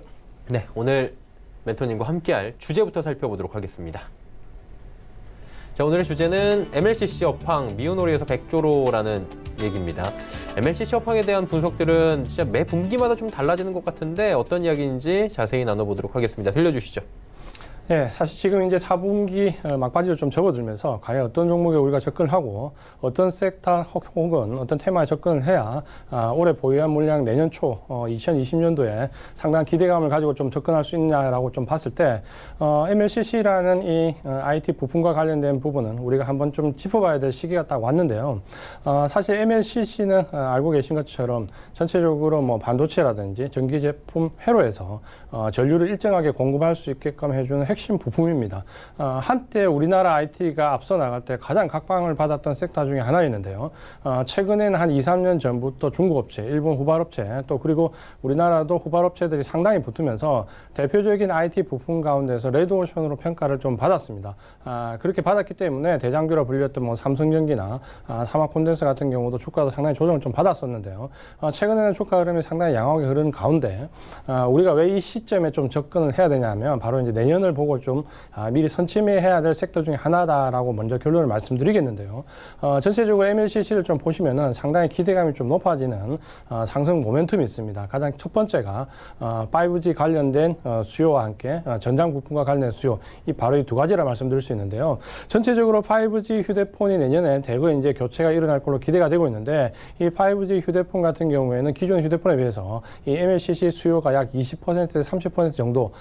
S2: 네, 오늘 멘토님과 함께할 주제부터 살펴보도록 하겠습니다. 자, 오늘의 주제는 MLCC 업황 미운오리에서 백조로라는 얘기입니다. MLCC 업황에 대한 분석들은 진짜 매 분기마다 좀 달라지는 것 같은데 어떤 이야기인지 자세히 나눠보도록 하겠습니다. 들려주시죠.
S7: 네, 사실 지금 이제 4분기 막바지로 좀 접어들면서 과연 어떤 종목에 우리가 접근하고 어떤 섹터 혹은 어떤 테마에 접근을 해야 올해 보유한 물량 내년 초 2020년도에 상당한 기대감을 가지고 좀 접근할 수 있냐라고 좀 봤을 때 MLCC라는 이 IT 부품과 관련된 부분은 우리가 한번 좀 짚어봐야 될 시기가 딱 왔는데요. 사실 MLCC는 알고 계신 것처럼 전체적으로 뭐 반도체라든지 전기 제품 회로에서 전류를 일정하게 공급할 수 있게끔 해주는 핵심 부품입니다. 한때 우리나라 IT가 앞서 나갈 때 가장 각광을 받았던 섹터 중에 하나였는데요. 최근에는 한 2, 3년 전부터 중국업체, 일본 후발업체, 또 그리고 우리나라도 후발업체들이 상당히 붙으면서 대표적인 IT 부품 가운데서 레드오션으로 평가를 좀 받았습니다. 그렇게 받았기 때문에 대장주라 불렸던 뭐 삼성전기나 삼화콘덴서 같은 경우도 주가도 상당히 조정을 좀 받았었는데요. 최근에는 주가 흐름이 상당히 양호하게 흐르는 가운데 우리가 왜 이 시점에 좀 접근을 해야 되냐면 바로 이제 내년을 보고 좀 미리 선침해야 될 섹터 중에 하나다라고 먼저 결론을 말씀드리겠는데요. 전체적으로 MLCC를 좀 보시면은 상당히 기대감이 좀 높아지는 상승 모멘텀이 있습니다. 가장 첫 번째가 5G 관련된 수요와 함께 전장 부품과 관련된 수요, 이 바로 이 두 가지라 말씀드릴 수 있는데요. 전체적으로 5G 휴대폰이 내년에 대거 이제 교체가 일어날 걸로 기대가 되고 있는데 이 5G 휴대폰 같은 경우에는 기존 휴대폰에 비해서 이 MLCC 수요가 약 20%에서 30% 정도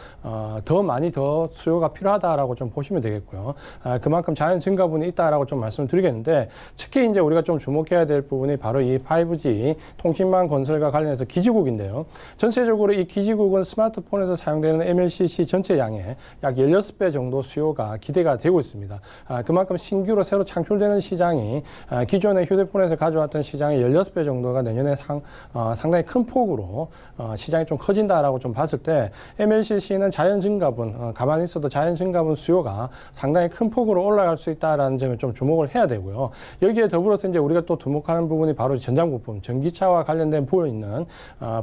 S7: 더 많이 더 수요가 필요하다라고 좀 보시면 되겠고요. 그만큼 자연 증가분이 있다라고 좀 말씀을 드리겠는데, 특히 이제 우리가 좀 주목해야 될 부분이 바로 이 5G 통신망 건설과 관련해서 기지국인데요. 전체적으로 이 기지국은 스마트폰에서 사용되는 MLCC 전체 양의 약 16배 정도 수요가 기대가 되고 있습니다. 그만큼 신규로 새로 창출되는 시장이 기존의 휴대폰에서 가져왔던 시장의 16배 정도가 내년에 상당히 큰 폭으로 시장이 좀 커진다라고 좀 봤을 때, MLCC는 자연 증가분, 가만히 있어도 자연 증가분 수요가 상당히 큰 폭으로 올라갈 수 있다라는 점에 좀 주목을 해야 되고요. 여기에 더불어서 이제 우리가 또 주목하는 부분이 바로 전장 부품, 전기차와 관련된 부분에 있는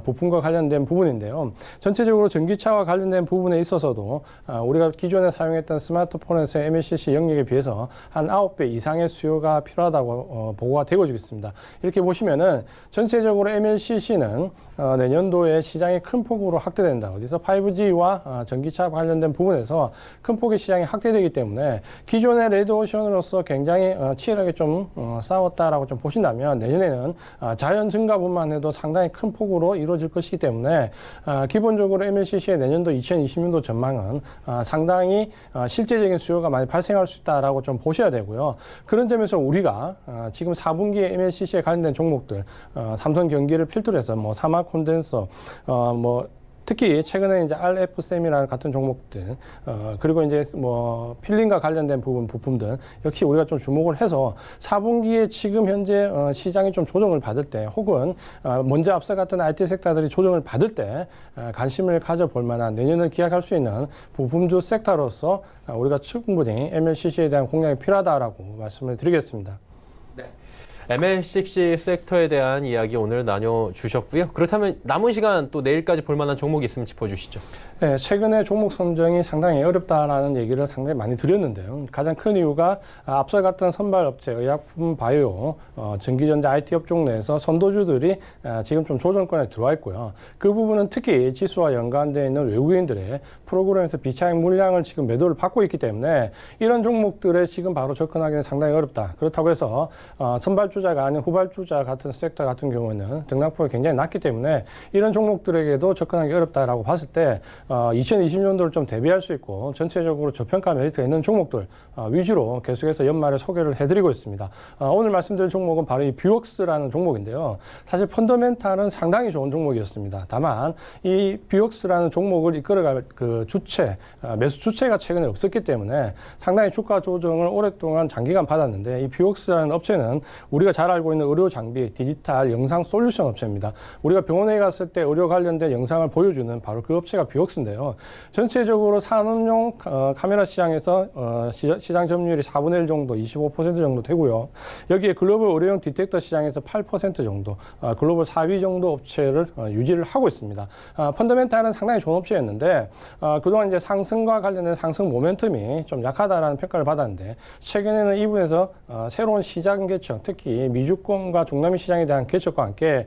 S7: 부품과 관련된 부분인데요. 전체적으로 전기차와 관련된 부분에 있어서도 우리가 기존에 사용했던 스마트폰에서 MLCC 영역에 비해서 한 9배 이상의 수요가 필요하다고 보고가 되고 있습니다. 이렇게 보시면은 전체적으로 MLCC는 내년도에 시장이 큰 폭으로 확대된다. 어디서 5G와 전기차 관련된 부분에서 큰 폭의 시장이 확대되기 때문에 기존의 레드오션으로서 굉장히 치열하게 좀 싸웠다라고 좀 보신다면, 내년에는 자연 증가분만 해도 상당히 큰 폭으로 이루어질 것이기 때문에 기본적으로 MLCC의 내년도 2020년도 전망은 상당히 실제적인 수요가 많이 발생할 수 있다라고 좀 보셔야 되고요. 그런 점에서 우리가 지금 4분기에 MLCC에 관련된 종목들, 삼성 경기를 필두로 해서 뭐 사마 콘덴서, 특히 최근에 이제 RF셈이라는 같은 종목들, 그리고 이제 뭐 필링과 관련된 부품들 역시 우리가 좀 주목을 해서 4분기에 지금 현재 시장이 좀 조정을 받을 때, 혹은 먼저 앞서갔던 IT 섹터들이 조정을 받을 때 관심을 가져볼 만한, 내년을 기약할 수 있는 부품주 섹터로서 우리가 충분히 MLCC에 대한 공략이 필요하다라고 말씀을 드리겠습니다.
S2: MLCC 섹터에 대한 이야기 오늘 나눠주셨고요. 그렇다면 남은 시간 또 내일까지 볼 만한 종목이 있으면 짚어주시죠.
S7: 네, 최근에 종목 선정이 상당히 어렵다라는 얘기를 상당히 많이 드렸는데요. 가장 큰 이유가 앞서 갔던 선발업체, 의약품, 바이오, 전기전자, IT 업종 내에서 선도주들이 지금 좀 조정권에 들어와 있고요. 그 부분은 특히 지수와 연관되어 있는 외국인들의 프로그램에서 비차익 물량을 지금 매도를 받고 있기 때문에 이런 종목들에 지금 바로 접근하기는 상당히 어렵다. 그렇다고 해서 선발주자가 아닌 후발주자 같은 섹터 같은 경우는 등락폭이 굉장히 낮기 때문에 이런 종목들에게도 접근하기 어렵다라고 봤을 때 2020년도를 좀 대비할 수 있고 전체적으로 저평가 메리트가 있는 종목들 위주로 계속해서 연말에 소개를 해드리고 있습니다. 오늘 말씀드릴 종목은 바로 이 뷰웍스라는 종목인데요. 사실 펀더멘탈은 상당히 좋은 종목이었습니다. 다만 이 뷰웍스라는 종목을 이끌어갈 그 주체, 매수 주체가 최근에 없었기 때문에 상당히 주가 조정을 오랫동안 장기간 받았는데, 이 뷰웍스라는 업체는 우리가 잘 알고 있는 의료 장비, 디지털 영상 솔루션 업체입니다. 우리가 병원에 갔을 때 의료 관련된 영상을 보여주는 바로 그 업체가 뷰웍스인데요. 전체적으로 산업용 카메라 시장에서 시장 점유율이 4분의 1 정도, 25% 정도 되고요. 여기에 글로벌 의료용 디텍터 시장에서 8% 정도, 글로벌 4위 정도 업체를 유지를 하고 있습니다. 펀더멘탈은 상당히 좋은 업체였는데 그동안 이제 상승과 관련된 상승 모멘텀이 좀 약하다라는 평가를 받았는데, 최근에는 이 부분에서 새로운 시장 개척, 특히 미주권과 중남미 시장에 대한 개척과 함께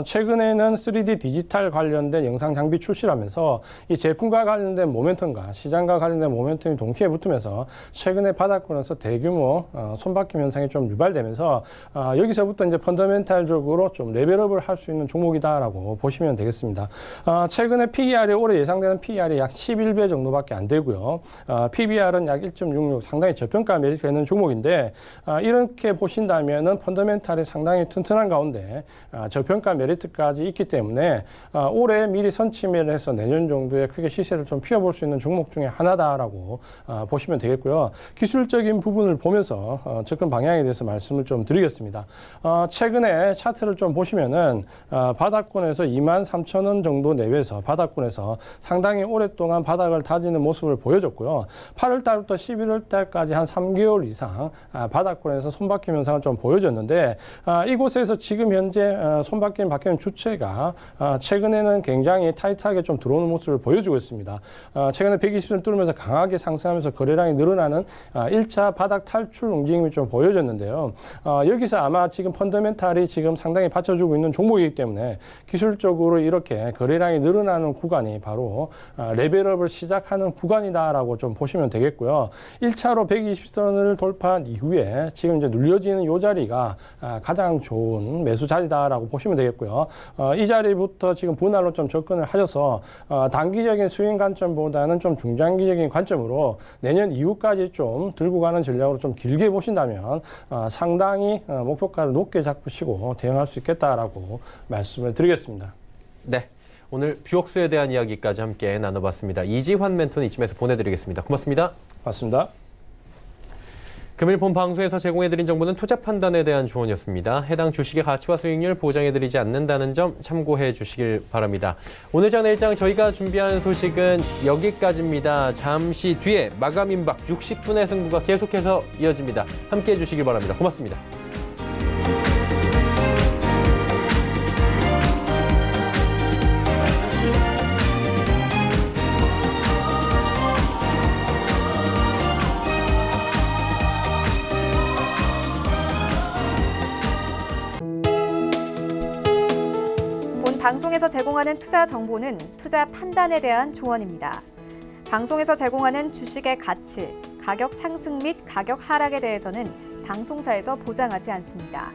S7: 최근에는 3D 디지털 관련된 영상 장비 출시를 하면서 이 제품과 관련된 모멘텀과 시장과 관련된 모멘텀이 동시에 붙으면서 최근에 바닥권에서 대규모 손바뀜 현상이 좀 유발되면서 여기서부터 이제 펀더멘탈적으로 좀 레벨업을 할 수 있는 종목이다라고 보시면 되겠습니다. 최근에 PER이 올해 예상되는 PER이 약 11배 정도밖에 안 되고요. PBR은 약 1.66, 상당히 저평가 메리트가 있는 종목인데, 이렇게 보신다면은 펀더멘탈이 상당히 튼튼한 가운데 저평가 메리트까지 있기 때문에 올해 미리 선침해를 해서 내년 정도에 크게 시세를 좀 피워볼 수 있는 종목 중에 하나다라고 보시면 되겠고요. 기술적인 부분을 보면서 접근 방향에 대해서 말씀을 좀 드리겠습니다. 최근에 차트를 좀 보시면은 바닥권에서 23,000원 정도 내외에서 바닥권에서 상당히 오랫동안 바닥을 다지는 모습을 보여줬고요. 8월 달부터 11월 달까지 한 3개월 이상 바닥권에서 손바뀜 현상을 좀 보여줬는데, 이곳에서 지금 현재 손바뀜 바뀌는 주체가 최근에는 굉장히 타이트하게 좀 들어오는 모습을 보여주고 있습니다. 최근에 120선 뚫으면서 강하게 상승하면서 거래량이 늘어나는 1차 바닥 탈출 움직임이 좀 보여졌는데요. 여기서 아마 지금 펀더멘탈이 지금 상당히 받쳐주고 있는 종목이기 때문에 기술적으로 이렇게 거래량이 늘어나는 구간이 바로 레벨업을 시작하는 구간이다라고 좀 보시면 되겠고요. 1차로 120선을 돌파한 이후에 지금 이제 눌려지는 이 자리가 보기가 가장 좋은 매수 자리다라고 보시면 되겠고요. 이 자리부터 지금 분할로 좀 접근을 하셔서 단기적인 스윙 관점보다는 좀 중장기적인 관점으로 내년 이후까지 좀 들고 가는 전략으로 좀 길게 보신다면 상당히 목표가를 높게 잡으시고 대응할 수 있겠다라고 말씀을 드리겠습니다.
S2: 네. 오늘 뷰옥스에 대한 이야기까지 함께 나눠봤습니다. 이지환 멘토는 이쯤에서 보내드리겠습니다. 고맙습니다.
S7: 맞습니다.
S2: 금일 본 방송에서 제공해드린 정보는 투자 판단에 대한 조언이었습니다. 해당 주식의 가치와 수익률 보장해드리지 않는다는 점 참고해 주시길 바랍니다. 오늘 장 내일장 저희가 준비한 소식은 여기까지입니다. 잠시 뒤에 마감 임박 60분의 승부가 계속해서 이어집니다. 함께해 주시길 바랍니다. 고맙습니다.
S1: 방송에서 제공하는 투자 정보는 투자 판단에 대한 조언입니다. 방송에서 제공하는 주식의 가치, 가격 상승 및 가격 하락에 대해서는 방송사에서 보장하지 않습니다.